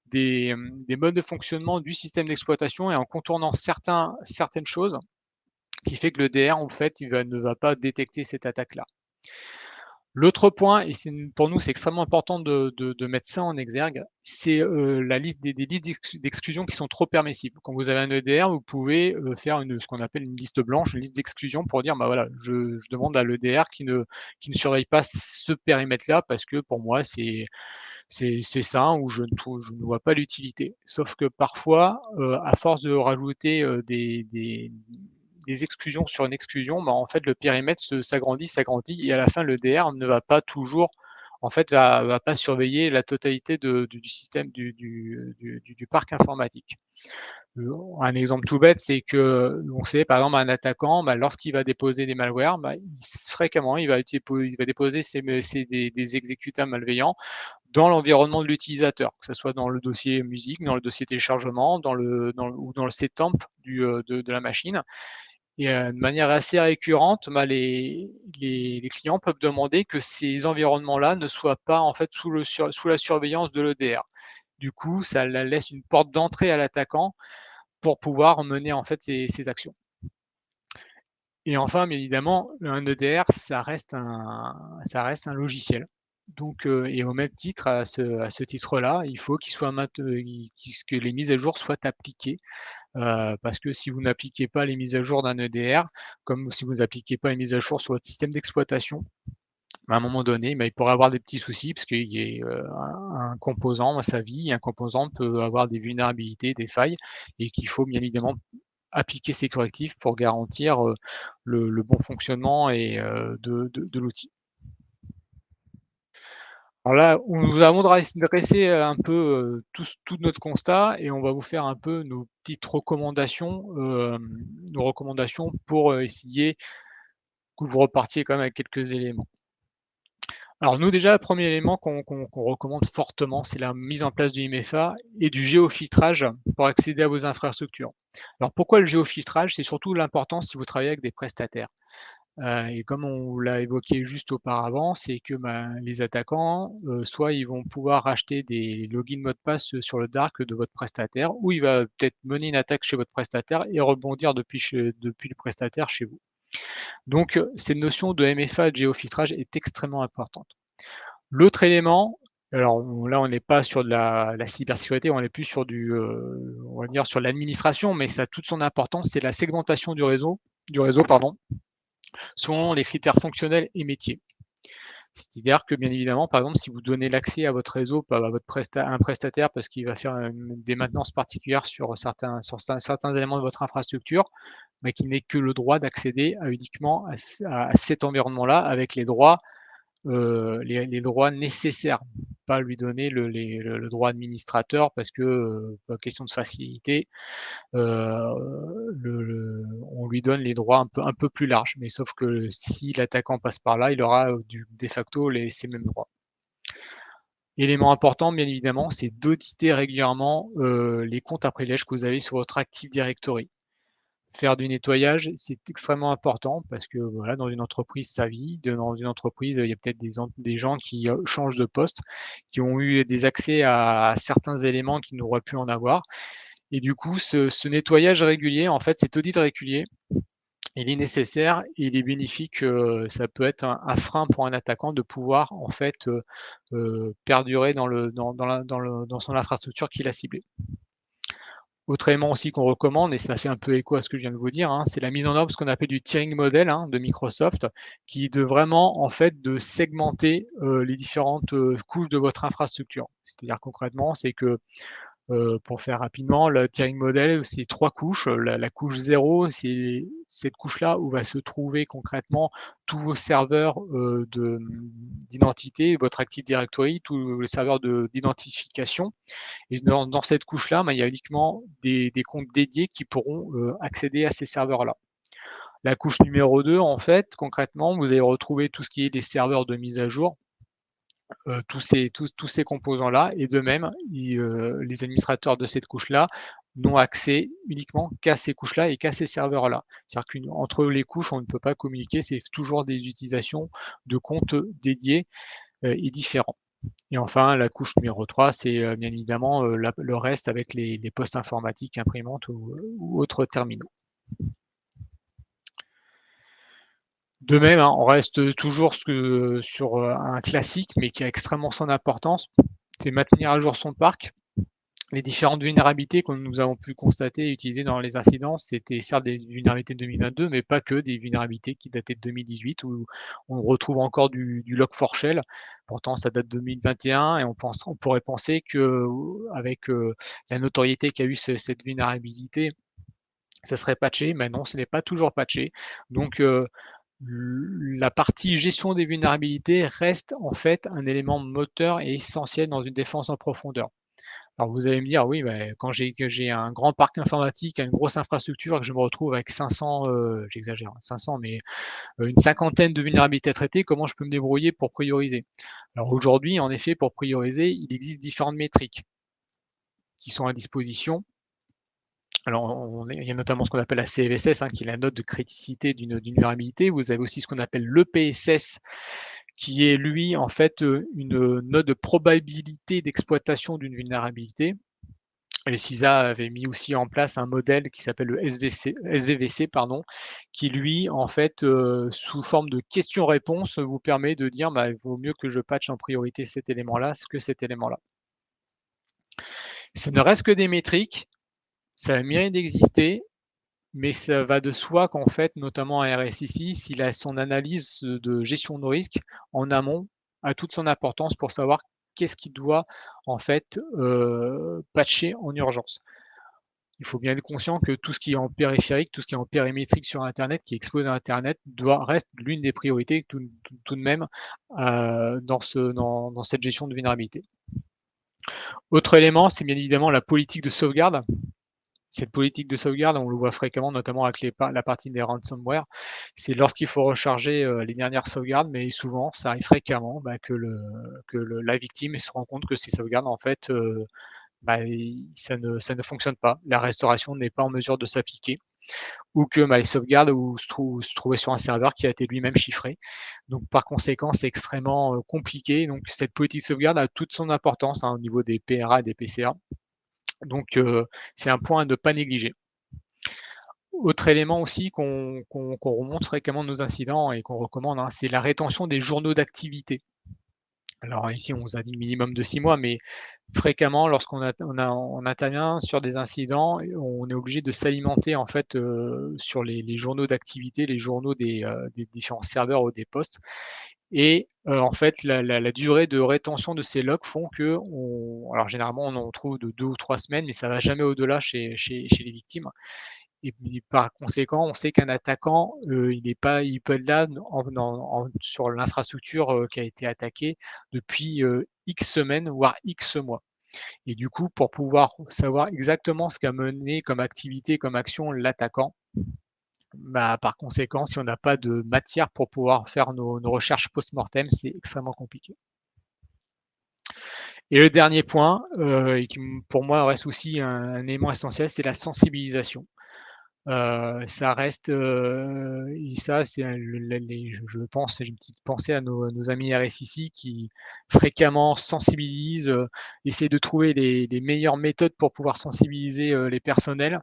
des modes de fonctionnement du système d'exploitation et en contournant certaines choses, qui fait que l'EDR, en fait, ne va pas détecter cette attaque-là. L'autre point, et pour nous, c'est extrêmement important de mettre ça en exergue, c'est la liste des listes d'exclusion qui sont trop permissibles. Quand vous avez un EDR, vous pouvez faire ce qu'on appelle une liste blanche, une liste d'exclusion, pour dire, voilà, je demande à l'EDR qui ne surveille pas ce périmètre-là, parce que pour moi, c'est sain, ou je ne vois pas l'utilité. Sauf que parfois, à force de rajouter des exclusions sur une exclusion, en fait, le périmètre s'agrandit, et à la fin, l'EDR ne va pas toujours, en fait, va pas surveiller la totalité du système du parc informatique. Un exemple tout bête, c'est que, on sait, par exemple, un attaquant, lorsqu'il va déposer des malwares, fréquemment, il va déposer des exécutables malveillants dans l'environnement de l'utilisateur, que ce soit dans le dossier musique, dans le dossier téléchargement, ou dans le setemp de la machine. Et de manière assez récurrente, les clients peuvent demander que ces environnements-là ne soient pas en fait sous la surveillance de l'EDR. Du coup, ça laisse une porte d'entrée à l'attaquant pour pouvoir mener en fait ces actions. Et enfin, bien évidemment, un EDR, ça reste un logiciel. Donc, et au même titre, à ce titre-là, il faut que les mises à jour soient appliquées. Parce que si vous n'appliquez pas les mises à jour d'un EDR, comme si vous n'appliquez pas les mises à jour sur votre système d'exploitation, à un moment donné, il pourrait avoir des petits soucis parce qu'il y a un composant à sa vie, un composant peut avoir des vulnérabilités, des failles et qu'il faut bien évidemment appliquer ces correctifs pour garantir, le bon fonctionnement et de l'outil. Alors là, nous avons dressé un peu, tout notre constat et on va vous faire un peu nos petites recommandations, nos recommandations pour, essayer que vous repartiez quand même avec quelques éléments. Alors nous déjà, le premier élément qu'on recommande fortement, c'est la mise en place du MFA et du géofiltrage pour accéder à vos infrastructures. Alors pourquoi le géofiltrage? C'est surtout l'important si vous travaillez avec des prestataires. Et comme on l'a évoqué juste auparavant, c'est que, les attaquants, soit ils vont pouvoir racheter des logins mots de passe, sur le dark de votre prestataire, ou il va peut-être mener une attaque chez votre prestataire et rebondir depuis le prestataire chez vous. Donc, cette notion de MFA, de géofiltrage est extrêmement importante. L'autre élément, alors là, on n'est pas sur de la cybersécurité, on est plus sur on va dire sur l'administration, mais ça a toute son importance, c'est la segmentation du réseau, pardon, selon les critères fonctionnels et métiers. C'est-à-dire que bien évidemment, par exemple, si vous donnez l'accès à votre réseau, pas à un prestataire parce qu'il va faire, des maintenances particulières sur certains éléments de votre infrastructure, mais qui n'ait que le droit d'accéder à uniquement à cet environnement-là avec les droits nécessaires. Pas lui donner le droit administrateur parce que, question de facilité, on lui donne les droits un peu plus larges. Mais sauf que si l'attaquant passe par là, il aura, de facto ces mêmes droits. Élément important, bien évidemment, c'est d'auditer régulièrement, les comptes à privilèges que vous avez sur votre Active Directory. Faire du nettoyage, c'est extrêmement important parce que, voilà, dans une entreprise, ça vit. Dans une entreprise, il y a peut-être des gens qui, changent de poste, qui ont eu des accès à certains éléments qu'ils n'auraient pu en avoir et du coup, ce nettoyage régulier, en fait, cet audit régulier, il est nécessaire et il est bénéfique, ça peut être un frein pour un attaquant de pouvoir, en fait, perdurer dans son infrastructure qu'il a ciblée. Autre élément aussi qu'on recommande et ça fait un peu écho à ce que je viens de vous dire, hein, c'est la mise en œuvre de ce qu'on appelle du tiering model, hein, de Microsoft, qui est de vraiment, en fait, de segmenter, les différentes, couches de votre infrastructure. C'est-à-dire concrètement, c'est que, pour faire rapidement, le tiering model, c'est 3 couches. La couche 0, c'est cette couche-là où va se trouver concrètement tous vos serveurs, d'identité, votre Active Directory, tous les serveurs d'identification et dans cette couche-là, il y a uniquement des comptes dédiés qui pourront, accéder à ces serveurs-là. La couche numéro 2, en fait, concrètement, vous allez retrouver tout ce qui est les serveurs de mise à jour, tous ces composants-là et de même, les administrateurs de cette couche-là n'ont accès uniquement qu'à ces couches-là et qu'à ces serveurs-là. C'est-à-dire qu'entre les couches, on ne peut pas communiquer, c'est toujours des utilisations de comptes dédiés, et différents. Et enfin, la couche numéro 3, c'est, bien évidemment, le reste avec les postes informatiques, imprimantes ou autres terminaux. De même, hein, on reste toujours sur, un classique, mais qui a extrêmement son importance, c'est maintenir à jour son parc. Les différentes vulnérabilités que nous avons pu constater et utiliser dans les incidents, c'était certes des vulnérabilités de 2022, mais pas que, des vulnérabilités qui dataient de 2018 où on retrouve encore du Log4Shell. Pourtant, ça date de 2021 et on pourrait penser qu'avec, la notoriété qu'a eu cette vulnérabilité, ça serait patché, mais non, ce n'est pas toujours patché. Donc, la partie gestion des vulnérabilités reste en fait un élément moteur et essentiel dans une défense en profondeur. Alors vous allez me dire: «Oui, quand j'ai un grand parc informatique, une grosse infrastructure et que je me retrouve avec 500, j'exagère, 500, mais une cinquantaine de vulnérabilités à traiter, comment je peux me débrouiller pour prioriser?» Alors aujourd'hui, en effet, pour prioriser, il existe différentes métriques qui sont à disposition. Alors il y a notamment ce qu'on appelle la CVSS, hein, qui est la note de criticité d'une vulnérabilité. Vous avez aussi ce qu'on appelle l'EPSS qui est lui, en fait, une note de probabilité d'exploitation d'une vulnérabilité. Le CISA avait mis aussi en place un modèle qui s'appelle le SVVC pardon, qui lui, en fait, sous forme de questions-réponses, vous permet de dire: «Il vaut mieux que je patche en priorité cet élément-là que cet élément-là». Ça ne reste que des métriques, ça a le mérite d'exister, mais ça va de soi qu'en fait, notamment un RSSI, s'il a son analyse de gestion de risque en amont, a toute son importance pour savoir qu'est-ce qu'il doit en fait, patcher en urgence. Il faut bien être conscient que tout ce qui est en périphérique, tout ce qui est en périmétrique sur internet, qui est exposé à internet reste l'une des priorités tout de même, dans cette gestion de vulnérabilité. Autre élément, c'est bien évidemment la politique de sauvegarde. Cette politique de sauvegarde, on le voit fréquemment, notamment avec la partie des ransomware. C'est lorsqu'il faut recharger, les dernières sauvegardes, mais souvent, ça arrive fréquemment, la victime se rend compte que ces sauvegardes, en fait, ça ne fonctionne pas. La restauration n'est pas en mesure de s'appliquer ou que les sauvegardes se trouvaient sur un serveur qui a été lui-même chiffré. Donc par conséquent, c'est extrêmement, compliqué. Donc cette politique de sauvegarde a toute son importance, hein, au niveau des PRA et des PCA. Donc c'est un point à ne pas négliger. Autre élément aussi qu'on remonte fréquemment de nos incidents et qu'on recommande, hein, c'est la rétention des journaux d'activité. Alors ici, on vous a dit minimum de 6 mois, mais fréquemment, lorsqu'on on intervient sur des incidents, on est obligé de s'alimenter en fait, sur les journaux d'activité, les journaux des différents serveurs ou des postes et en fait, la durée de rétention de ces logs font qu'on alors généralement, on en trouve de 2 ou 3 semaines, mais ça va jamais au-delà chez les victimes et puis par conséquent, on sait qu'un attaquant, il peut être là sur l'infrastructure, qui a été attaquée depuis, X semaines, voire X mois. Et du coup, pour pouvoir savoir exactement ce qu'a mené comme activité, comme action l'attaquant, par conséquent, si on n'a pas de matière pour pouvoir faire nos recherches post-mortem, c'est extrêmement compliqué. Et le dernier point, et qui pour moi reste aussi un élément essentiel, c'est la sensibilisation. Ça reste, et ça c'est le les je pense, j'ai une petite pensée à nos amis RSIC qui fréquemment sensibilisent, essaient de trouver les meilleures méthodes pour pouvoir sensibiliser, les personnels.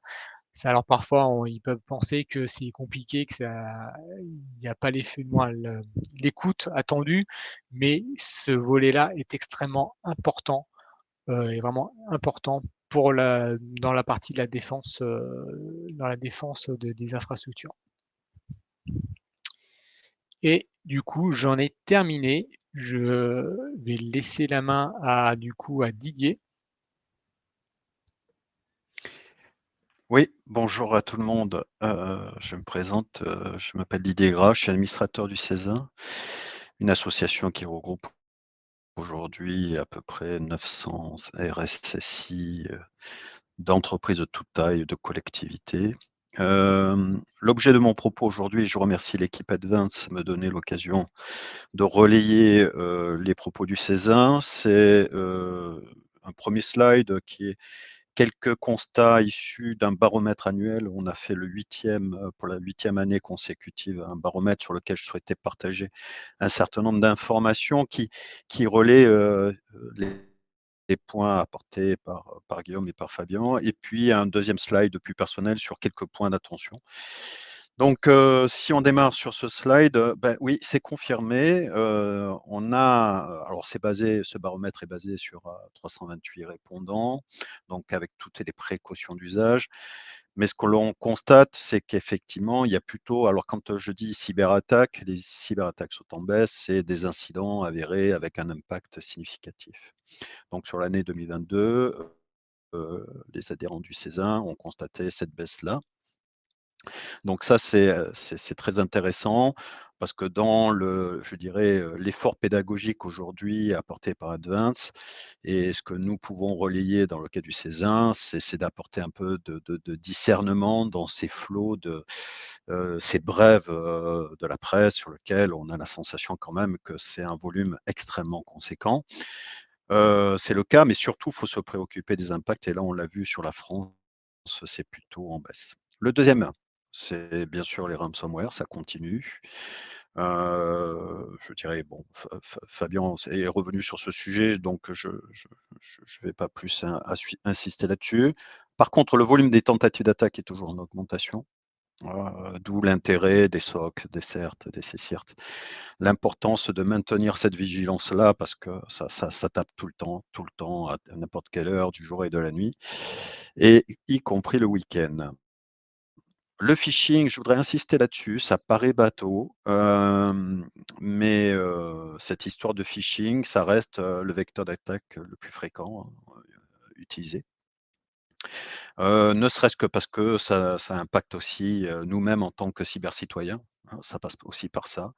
Ça alors parfois ils peuvent penser que c'est compliqué, que ça il y a pas l'écoute attendue, mais ce volet-là est extrêmement important, est vraiment important pour dans la partie de la défense, dans la défense des infrastructures. Et du coup, j'en ai terminé. Je vais laisser la main à Didier. Oui, bonjour à tout le monde. Je me présente, je m'appelle Didier Gras, je suis administrateur du CESA, une association qui regroupe aujourd'hui à peu près 900 RSSI d'entreprises de toute taille, de collectivités. L'objet de mon propos aujourd'hui, et je remercie l'équipe Advance de me donner l'occasion de relayer les propos du CESA, c'est un premier slide qui est quelques constats issus d'un baromètre annuel. On a fait pour la 8e année consécutive, un baromètre sur lequel je souhaitais partager un certain nombre d'informations qui relaient les points apportés par Guillaume et par Fabien, et puis un deuxième slide plus personnel sur quelques points d'attention. Donc, si on démarre sur ce slide, oui, c'est confirmé. Alors ce baromètre est basé sur 328 répondants, donc avec toutes les précautions d'usage. Mais ce que l'on constate, c'est qu'effectivement, il y a plutôt, alors quand je dis cyberattaque, les cyberattaques sont en baisse, c'est des incidents avérés avec un impact significatif. Donc sur l'année 2022, les adhérents du CESA ont constaté cette baisse-là. Donc ça, c'est très intéressant parce que dans je dirais, l'effort pédagogique aujourd'hui apporté par Advance et ce que nous pouvons relayer dans le cas du CESA, c'est d'apporter un peu de discernement dans ces flots ces brèves, de la presse sur lequel on a la sensation quand même que c'est un volume extrêmement conséquent. C'est le cas, mais surtout, il faut se préoccuper des impacts et là, on l'a vu sur la France, c'est plutôt en baisse. Le deuxième, c'est bien sûr les ransomware, ça continue. Je dirais, bon, Fabien est revenu sur ce sujet, donc je vais pas plus insister là-dessus. Par contre, le volume des tentatives d'attaque est toujours en augmentation, d'où l'intérêt des SOC, des CERT, des CSIRT. L'importance de maintenir cette vigilance-là parce que ça tape tout le temps, à n'importe quelle heure du jour et de la nuit, et y compris le week-end. Le phishing, je voudrais insister là-dessus, ça paraît bateau, mais cette histoire de phishing, ça reste le vecteur d'attaque le plus fréquent utilisé. Ne serait-ce que parce que ça impacte aussi nous-mêmes en tant que cybercitoyens, hein, ça passe aussi par ça.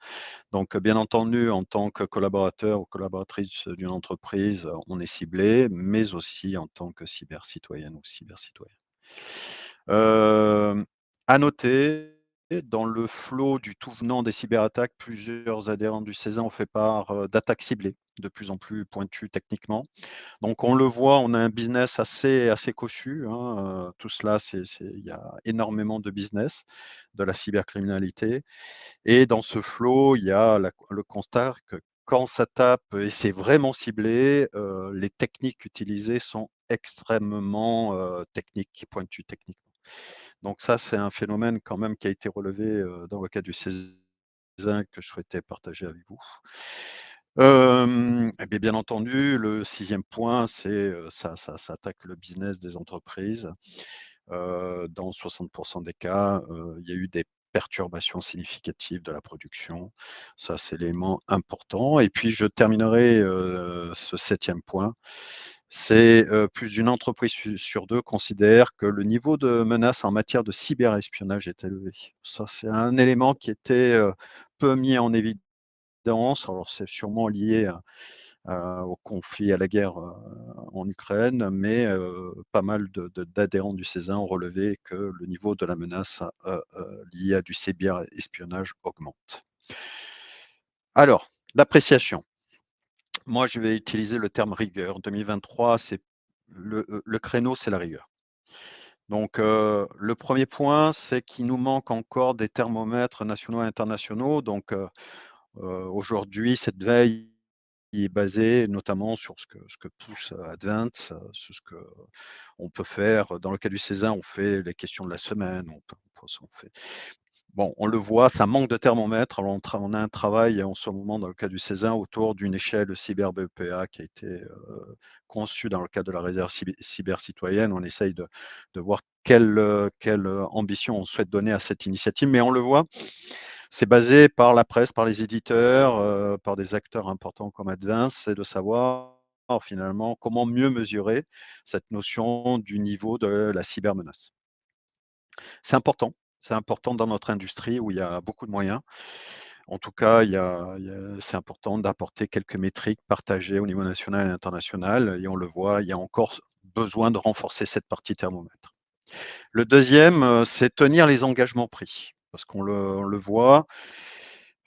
Donc, bien entendu, en tant que collaborateur ou collaboratrice d'une entreprise, on est ciblé, mais aussi en tant que cybercitoyenne ou cybercitoyen. À noter, dans le flot du tout venant des cyberattaques, plusieurs adhérents du CESA ont fait part d'attaques ciblées, de plus en plus pointues techniquement. Donc on le voit, on a un business assez cossu, hein, tout cela, il y a énormément de business, de la cybercriminalité et dans ce flot, il y a le constat que quand ça tape et c'est vraiment ciblé, les techniques utilisées sont extrêmement, techniques, pointues techniquement. Donc ça, c'est un phénomène quand même qui a été relevé, dans le cas du CESA que je souhaitais partager avec vous. Et bien entendu, le 6e point, c'est, ça attaque le business des entreprises. Dans 60 des cas, il y a eu des perturbations significatives de la production. Ça, c'est l'élément important et puis je terminerai, ce 7e point. C'est, plus d'une entreprise sur 2 considère que le niveau de menace en matière de cyberespionnage est élevé. Ça, c'est un élément qui était, peu mis en évidence. Alors c'est sûrement lié au conflit, à la guerre en Ukraine, mais pas mal d'adhérents du CESA ont relevé que le niveau de la menace liée à du cyberespionnage augmente. Alors, l'appréciation. Moi, je vais utiliser le terme rigueur. 2023, c'est le créneau, c'est la rigueur. Donc, le premier point, c'est qu'il nous manque encore des thermomètres nationaux et internationaux. Donc, aujourd'hui, cette veille est basée notamment sur ce que pousse Advance, sur ce qu'on peut faire. Dans le cas du CESA, on fait les questions de la semaine, on fait. Bon, on le voit, ça manque de thermomètre. Alors on a un travail en ce moment dans le cas du CESA autour d'une échelle cyber BEPA qui a été conçue dans le cadre de la réserve cyber citoyenne. On essaye de voir quelle ambition on souhaite donner à cette initiative, mais on le voit, c'est basé par la presse, par les éditeurs, par des acteurs importants comme Advance, c'est de savoir finalement comment mieux mesurer cette notion du niveau de la cybermenace. C'est important dans notre industrie où il y a beaucoup de moyens. En tout cas, c'est important d'apporter quelques métriques partagées au niveau national et international et on le voit, il y a encore besoin de renforcer cette partie thermomètre. Le deuxième, c'est tenir les engagements pris parce qu'on le voit,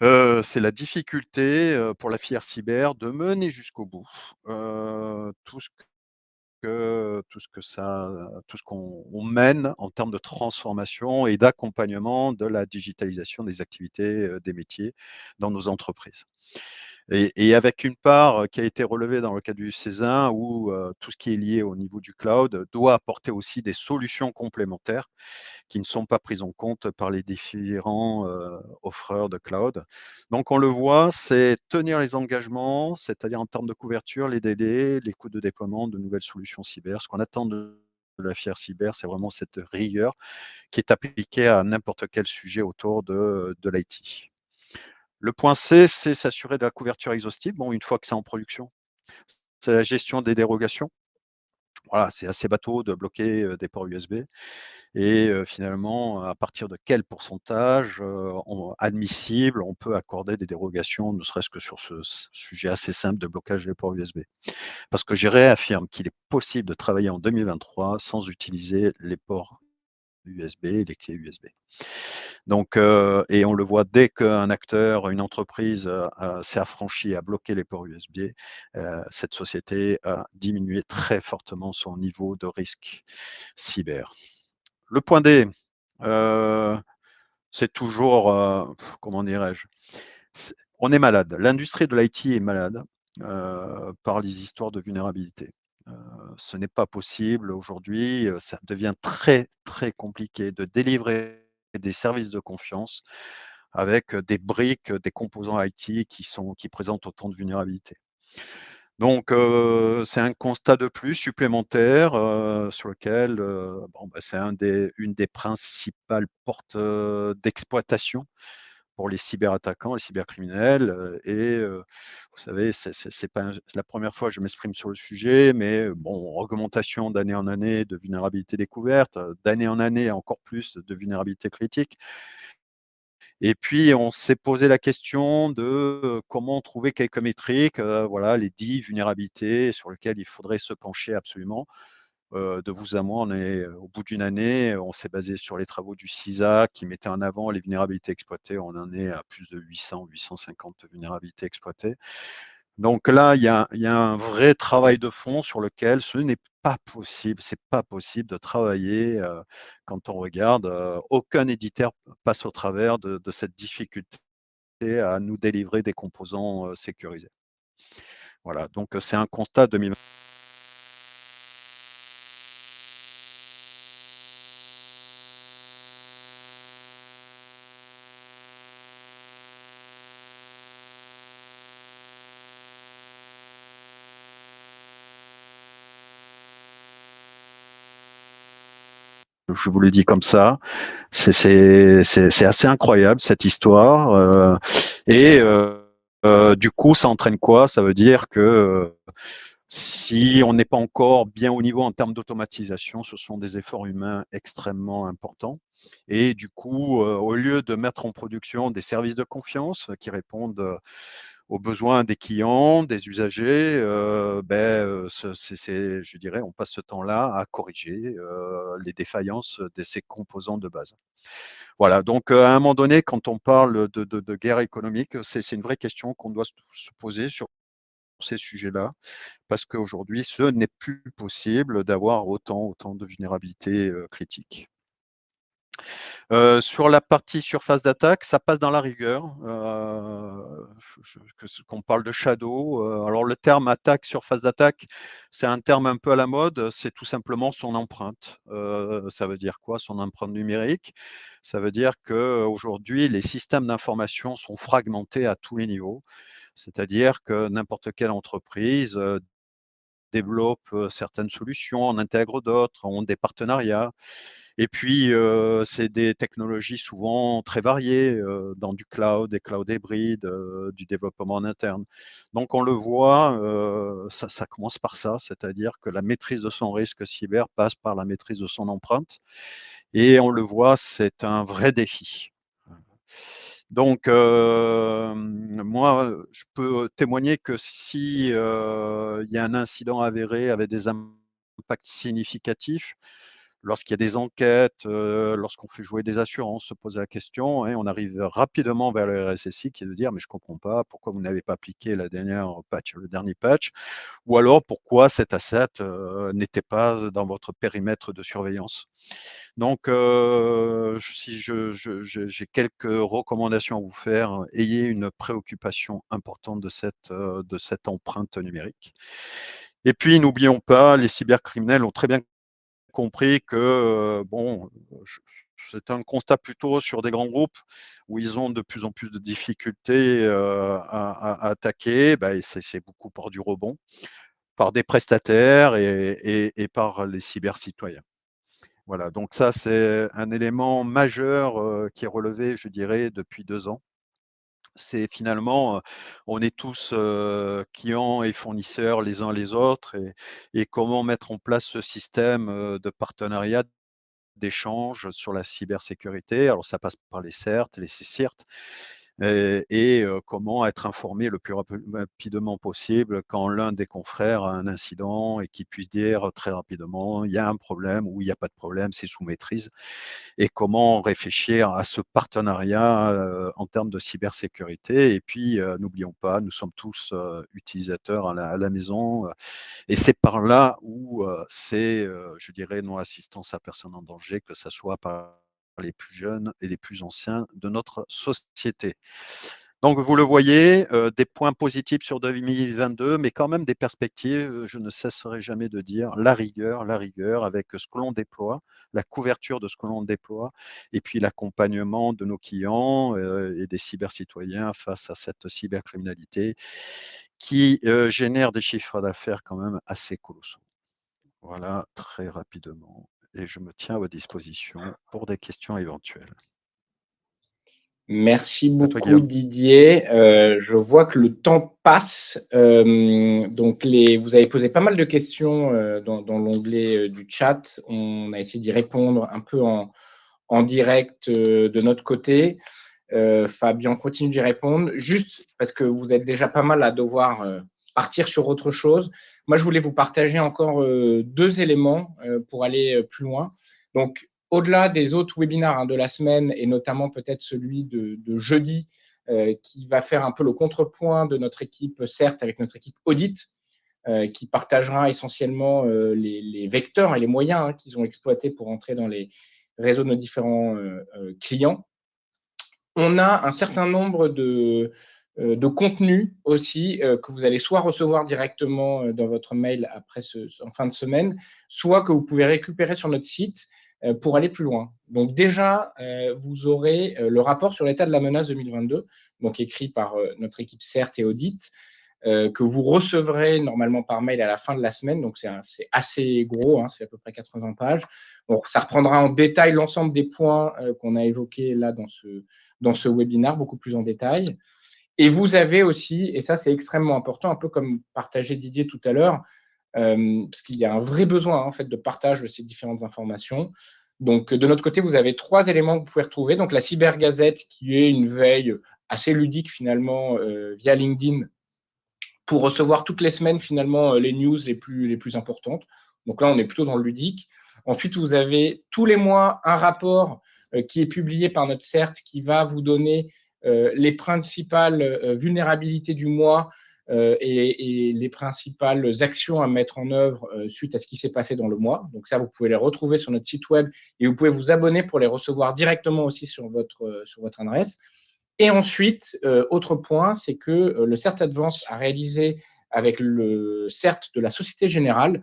c'est la difficulté, pour la filière cyber de mener jusqu'au bout, tout ce tout ce qu'on mène en termes de transformation et d'accompagnement de la digitalisation des activités, des métiers dans nos entreprises. Et avec une part qui a été relevée dans le cadre du CESA où tout ce qui est lié au niveau du cloud doit apporter aussi des solutions complémentaires qui ne sont pas prises en compte par les différents offreurs de cloud. Donc on le voit, c'est tenir les engagements, c'est-à-dire en termes de couverture, les délais, les coûts de déploiement de nouvelles solutions cyber. Ce qu'on attend de la filière cyber, c'est vraiment cette rigueur qui est appliquée à n'importe quel sujet autour de l'IT. Le point C, c'est s'assurer de la couverture exhaustive. Bon, une fois que c'est en production, c'est la gestion des dérogations. Voilà, c'est assez bateau de bloquer des ports USB. Et finalement, à partir de quel pourcentage admissible on peut accorder des dérogations, ne serait-ce que sur ce sujet assez simple de blocage des ports USB. Parce que je réaffirme qu'il est possible de travailler en 2023 sans utiliser les ports USB et les clés USB. Donc, et on le voit dès qu'un acteur, une entreprise s'est affranchi à bloquer les ports USB, cette société a diminué très fortement son niveau de risque cyber. Le point D, c'est toujours, comment dirais-je? On est malade. L'industrie de l'IT est malade par les histoires de vulnérabilité. Ce n'est pas possible aujourd'hui, ça devient très, très compliqué de délivrer des services de confiance avec des briques, des composants IT qui présentent autant de vulnérabilités. Donc, c'est un constat de plus supplémentaire sur lequel c'est une des principales portes d'exploitation pour les cyberattaquants, les cybercriminels. Vous savez, c'est pas la première fois que je m'exprime sur le sujet, mais bon, augmentation d'année en année de vulnérabilité découverte, d'année en année encore plus de vulnérabilité critique. Et puis, on s'est posé la question de comment trouver quelques métriques, voilà, les 10 vulnérabilités sur lesquelles il faudrait se pencher absolument. De vous à moi, on est au bout d'une année, on s'est basé sur les travaux du CISA qui mettaient en avant les vulnérabilités exploitées. On en est à plus de 800, 850 vulnérabilités exploitées. Donc là, il y a un vrai travail de fond sur lequel ce n'est pas possible, c'est pas possible de travailler quand on regarde. Aucun éditeur passe au travers de cette difficulté à nous délivrer des composants sécurisés. Voilà, donc c'est un constat 2020. Je vous le dis comme ça, c'est assez incroyable cette histoire. Du coup, ça entraîne quoi? Ça veut dire que si on n'est pas encore bien au niveau en termes d'automatisation, ce sont des efforts humains extrêmement importants. Et du coup, au lieu de mettre en production des services de confiance qui répondent aux besoins des clients, des usagers, je dirais, on passe ce temps-là à corriger les défaillances de ces composants de base. Voilà, donc à un moment donné, quand on parle de guerre économique, c'est une vraie question qu'on doit se poser sur ces sujets-là, parce qu'aujourd'hui, ce n'est plus possible d'avoir autant de vulnérabilités critiques. Sur la partie surface d'attaque, ça passe dans la rigueur. Qu'on parle de shadow. Alors le terme attaque, surface d'attaque, c'est un terme un peu à la mode. C'est tout simplement son empreinte. Ça veut dire quoi? Son empreinte numérique. Ça veut dire qu'aujourd'hui, les systèmes d'information sont fragmentés à tous les niveaux. C'est-à-dire que n'importe quelle entreprise développe certaines solutions, en intègre d'autres, ont des partenariats. Et puis, c'est des technologies souvent très variées, dans du cloud, des clouds hybrides, du développement en interne. Donc, on le voit, ça commence par ça, c'est-à-dire que la maîtrise de son risque cyber passe par la maîtrise de son empreinte. Et on le voit, c'est un vrai défi. Donc, moi, je peux témoigner que si il y a un incident avéré avec des impacts significatifs, lorsqu'il y a des enquêtes, lorsqu'on fait jouer des assurances, se pose la question et on arrive rapidement vers le RSSI qui est de dire: «Mais je ne comprends pas, pourquoi vous n'avez pas appliqué le dernier patch? Ou alors pourquoi cet asset n'était pas dans votre périmètre de surveillance?» Donc, si j'ai quelques recommandations à vous faire, ayez une préoccupation importante de cette empreinte numérique. Et puis, n'oublions pas, les cybercriminels ont très bien compris que, c'est un constat plutôt sur des grands groupes où ils ont de plus en plus de difficultés à attaquer. Et c'est beaucoup par du rebond, par des prestataires et par les cybercitoyens. Voilà, donc ça, c'est un élément majeur qui est relevé, je dirais, depuis 2 ans. C'est finalement, on est tous clients et fournisseurs les uns les autres et comment mettre en place ce système de partenariat, d'échange sur la cybersécurité. Alors ça passe par les CERT, les CSIRT, comment être informé le plus rapidement possible quand l'un des confrères a un incident et qu'il puisse dire très rapidement: «Il y a un problème» ou «Il n'y a pas de problème, c'est sous maîtrise» et comment réfléchir à ce partenariat en termes de cybersécurité. Et puis, n'oublions pas, nous sommes tous utilisateurs à la maison et c'est par là où je dirais, non-assistance à personne en danger, que ça soit par les plus jeunes et les plus anciens de notre société. Donc, vous le voyez, des points positifs sur 2022, mais quand même des perspectives, je ne cesserai jamais de dire la rigueur avec ce que l'on déploie, la couverture de ce que l'on déploie et puis l'accompagnement de nos clients et des cybercitoyens face à cette cybercriminalité qui génèrent des chiffres d'affaires quand même assez colossaux. Voilà, très rapidement. Et je me tiens à votre disposition pour des questions éventuelles. Merci À toi, beaucoup Guillaume. Didier. Je vois que le temps passe. Donc vous avez posé pas mal de questions dans l'onglet du chat. On a essayé d'y répondre un peu en direct de notre côté. Fabien continue d'y répondre. Juste parce que vous êtes déjà pas mal à devoir partir sur autre chose. Moi, je voulais vous partager encore 2 éléments pour aller plus loin. Donc, au-delà des autres webinaires de la semaine, et notamment peut-être celui de jeudi, qui va faire un peu le contrepoint de notre équipe, certes, avec notre équipe audit, qui partagera essentiellement les vecteurs et les moyens qu'ils ont exploités pour entrer dans les réseaux de nos différents clients. On a un certain nombre de contenus aussi que vous allez soit recevoir directement dans votre mail après en fin de semaine, soit que vous pouvez récupérer sur notre site pour aller plus loin. Donc déjà, vous aurez le rapport sur l'état de la menace 2022, donc écrit par notre équipe CERT et Audit, que vous recevrez normalement par mail à la fin de la semaine. Donc, c'est assez gros, c'est à peu près 80 pages. Donc, ça reprendra en détail l'ensemble des points qu'on a évoqués là dans ce webinaire, beaucoup plus en détail. Et vous avez aussi, et ça c'est extrêmement important, un peu comme partageait Didier tout à l'heure, parce qu'il y a un vrai besoin en fait de partage de ces différentes informations. Donc, de notre côté, vous avez 3 éléments que vous pouvez retrouver. Donc, la Cybergazette, qui est une veille assez ludique finalement via LinkedIn, pour recevoir toutes les semaines finalement les news les plus importantes. Donc là, on est plutôt dans le ludique. Ensuite, vous avez tous les mois un rapport qui est publié par notre CERT qui va vous donner les principales vulnérabilités du mois et les principales actions à mettre en œuvre suite à ce qui s'est passé dans le mois. Donc ça, vous pouvez les retrouver sur notre site web et vous pouvez vous abonner pour les recevoir directement aussi sur votre adresse. Et ensuite, autre point, c'est que le CERT Advance a réalisé avec le CERT de la Société Générale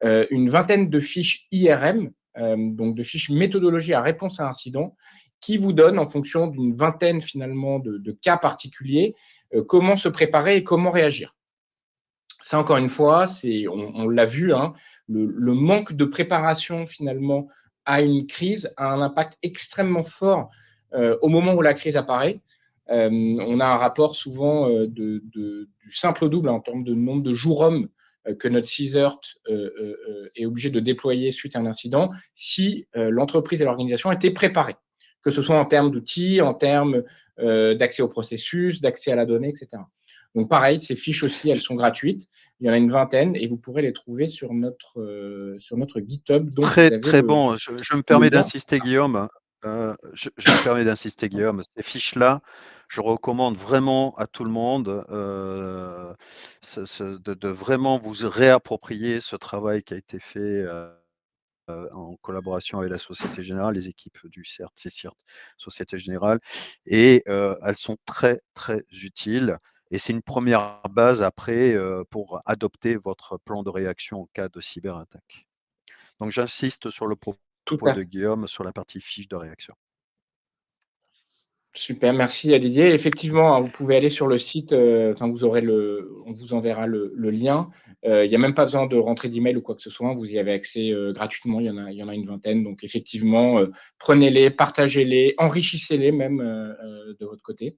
une vingtaine de fiches IRM, donc de fiches méthodologie à réponse à incident, qui vous donnent, en fonction d'une vingtaine finalement de cas particuliers, comment se préparer et comment réagir. Ça, encore une fois, on l'a vu, le manque de préparation finalement à une crise a un impact extrêmement fort au moment où la crise apparaît. On a un rapport souvent du simple au double en termes de nombre de jours hommes que notre CERT est obligé de déployer suite à un incident si l'entreprise et l'organisation étaient préparées, que ce soit en termes d'outils, en termes d'accès au processus, d'accès à la donnée, etc. Donc pareil, ces fiches aussi, elles sont gratuites. Il y en a une vingtaine et vous pourrez les trouver sur notre GitHub. Donc Très bon. Je me permets d'insister, Guillaume. Je me permets d'insister, Guillaume. Ces fiches-là, je recommande vraiment à tout le monde de vraiment vous réapproprier ce travail qui a été fait en collaboration avec la Société Générale, les équipes du CERT, CECIRT, Société Générale. Et elles sont très, très utiles. Et c'est une première base après pour adopter votre plan de réaction en cas de cyberattaque. Donc, j'insiste sur le propos de Guillaume sur la partie fiche de réaction. Super, merci à Didier. Effectivement, vous pouvez aller sur le site, on vous enverra le lien. Il n'y a même pas besoin de rentrer d'email ou quoi que ce soit, vous y avez accès gratuitement, il y en a une vingtaine. Donc effectivement, prenez-les, partagez-les, enrichissez-les même de votre côté.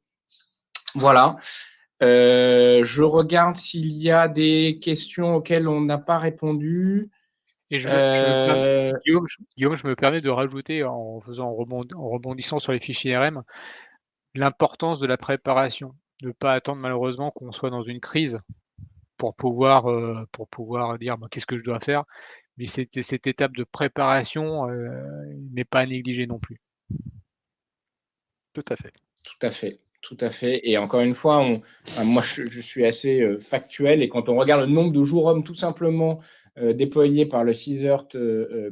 Voilà. Je regarde s'il y a des questions auxquelles on n'a pas répondu. Et Guillaume, je me permets de rajouter en rebondissant sur les fichiers IRM, l'importance de la préparation, de ne pas attendre malheureusement qu'on soit dans une crise pour pouvoir dire qu'est-ce que je dois faire. Mais cette étape de préparation n'est pas à négliger non plus. Tout à fait. Tout à fait. Tout à fait. Et encore une fois, moi, je suis assez factuel. Et quand on regarde le nombre de jours hommes tout simplement déployés par le CERT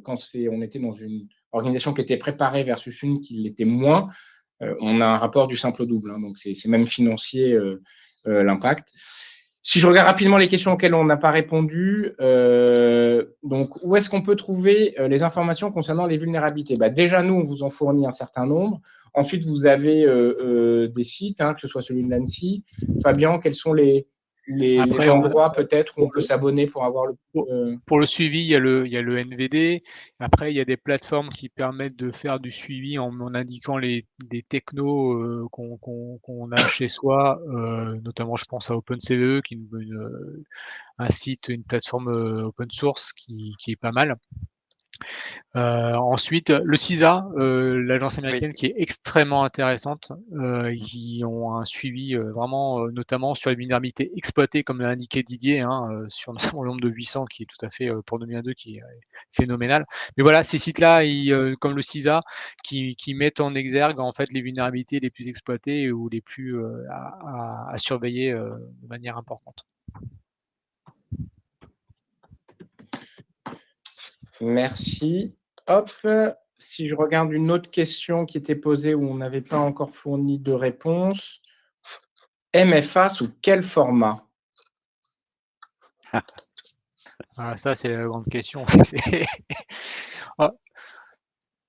quand on était dans une organisation qui était préparée versus une qui l'était moins, on a un rapport du simple au double. Donc, c'est même financier l'impact. Si je regarde rapidement les questions auxquelles on n'a pas répondu, donc où est-ce qu'on peut trouver les informations concernant les vulnérabilités ? Déjà, nous, on vous en fournit un certain nombre. Ensuite, vous avez des sites, que ce soit celui de l'ANSSI. Fabien, quels sont les les Après, endroits peut-être où on peut s'abonner pour avoir le... pour le suivi, il y a le NVD. Après, il y a des plateformes qui permettent de faire du suivi en indiquant des technos qu'on a chez soi, notamment je pense à OpenCVE, qui est un site, une plateforme open source qui est pas mal. Ensuite, le CISA, l'agence américaine qui est extrêmement intéressante, qui ont un suivi vraiment, notamment sur les vulnérabilités exploitées, comme l'a indiqué Didier, sur notamment le nombre de 800 qui est tout à fait, pour 2022, qui est phénoménal. Mais voilà, ces sites-là, comme le CISA, qui mettent en exergue en fait les vulnérabilités les plus exploitées ou les plus à surveiller de manière importante. Merci. Hop, si je regarde une autre question qui était posée où on n'avait pas encore fourni de réponse. MFA sous quel format? Ah, ça, c'est la grande question. Ah,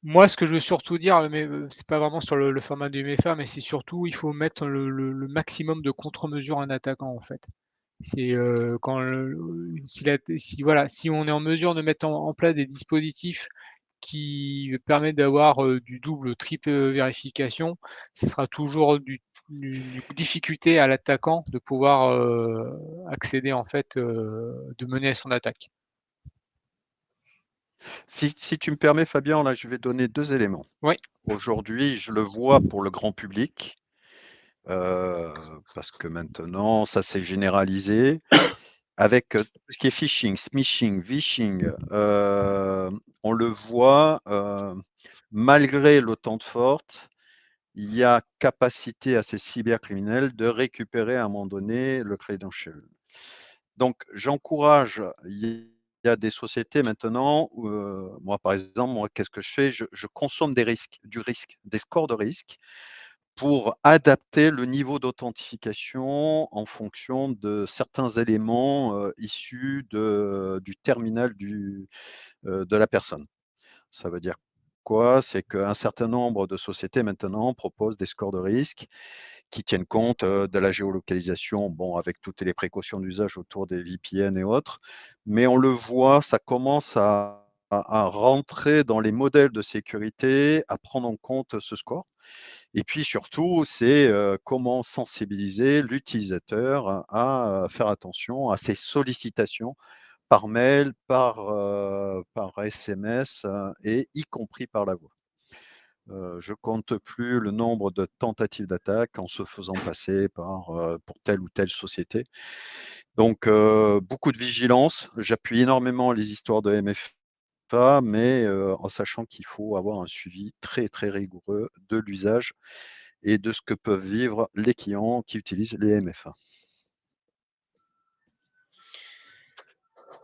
moi, ce que je veux surtout dire, mais c'est pas vraiment sur le format du MFA, mais c'est surtout, il faut mettre le maximum de contre-mesures à un attaquant, en fait. C'est quand si on est en mesure de mettre en place des dispositifs qui permettent d'avoir du double, triple vérification, ce sera toujours une difficulté à l'attaquant de pouvoir accéder, en fait, de mener à son attaque. Si tu me permets, Fabien, là, je vais donner 2 éléments. Oui. Aujourd'hui, je le vois pour le grand public, parce que maintenant, ça s'est généralisé. Avec tout ce qui est phishing, smishing, vishing, on le voit, malgré l'OTAN forte, il y a capacité à ces cybercriminels de récupérer à un moment donné le credential. Donc j'encourage, il y a des sociétés maintenant où, moi par exemple, qu'est-ce que je fais? Je consomme du risque, des scores de risque pour adapter le niveau d'authentification en fonction de certains éléments, issus du terminal de la personne. Ça veut dire quoi? C'est qu'un certain nombre de sociétés maintenant proposent des scores de risque qui tiennent compte, de la géolocalisation, bon, avec toutes les précautions d'usage autour des VPN et autres. Mais on le voit, ça commence à rentrer dans les modèles de sécurité, à prendre en compte ce score. Et puis surtout, c'est, comment sensibiliser l'utilisateur à faire attention à ces sollicitations par mail, par SMS, et y compris par la voix. Je compte plus le nombre de tentatives d'attaque en se faisant passer pour telle ou telle société. Donc, beaucoup de vigilance. J'appuie énormément les histoires de MFA, mais en sachant qu'il faut avoir un suivi très, très rigoureux de l'usage et de ce que peuvent vivre les clients qui utilisent les MFA.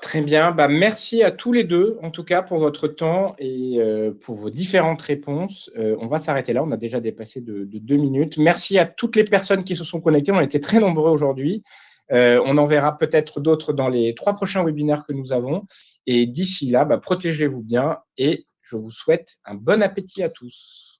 Très bien. Merci à tous les deux, en tout cas, pour votre temps et pour vos différentes réponses. On va s'arrêter là. On a déjà dépassé de 2 minutes. Merci à toutes les personnes qui se sont connectées. On a été très nombreux aujourd'hui. On en verra peut-être d'autres dans les 3 prochains webinaires que nous avons. Et d'ici là, protégez-vous bien et je vous souhaite un bon appétit à tous.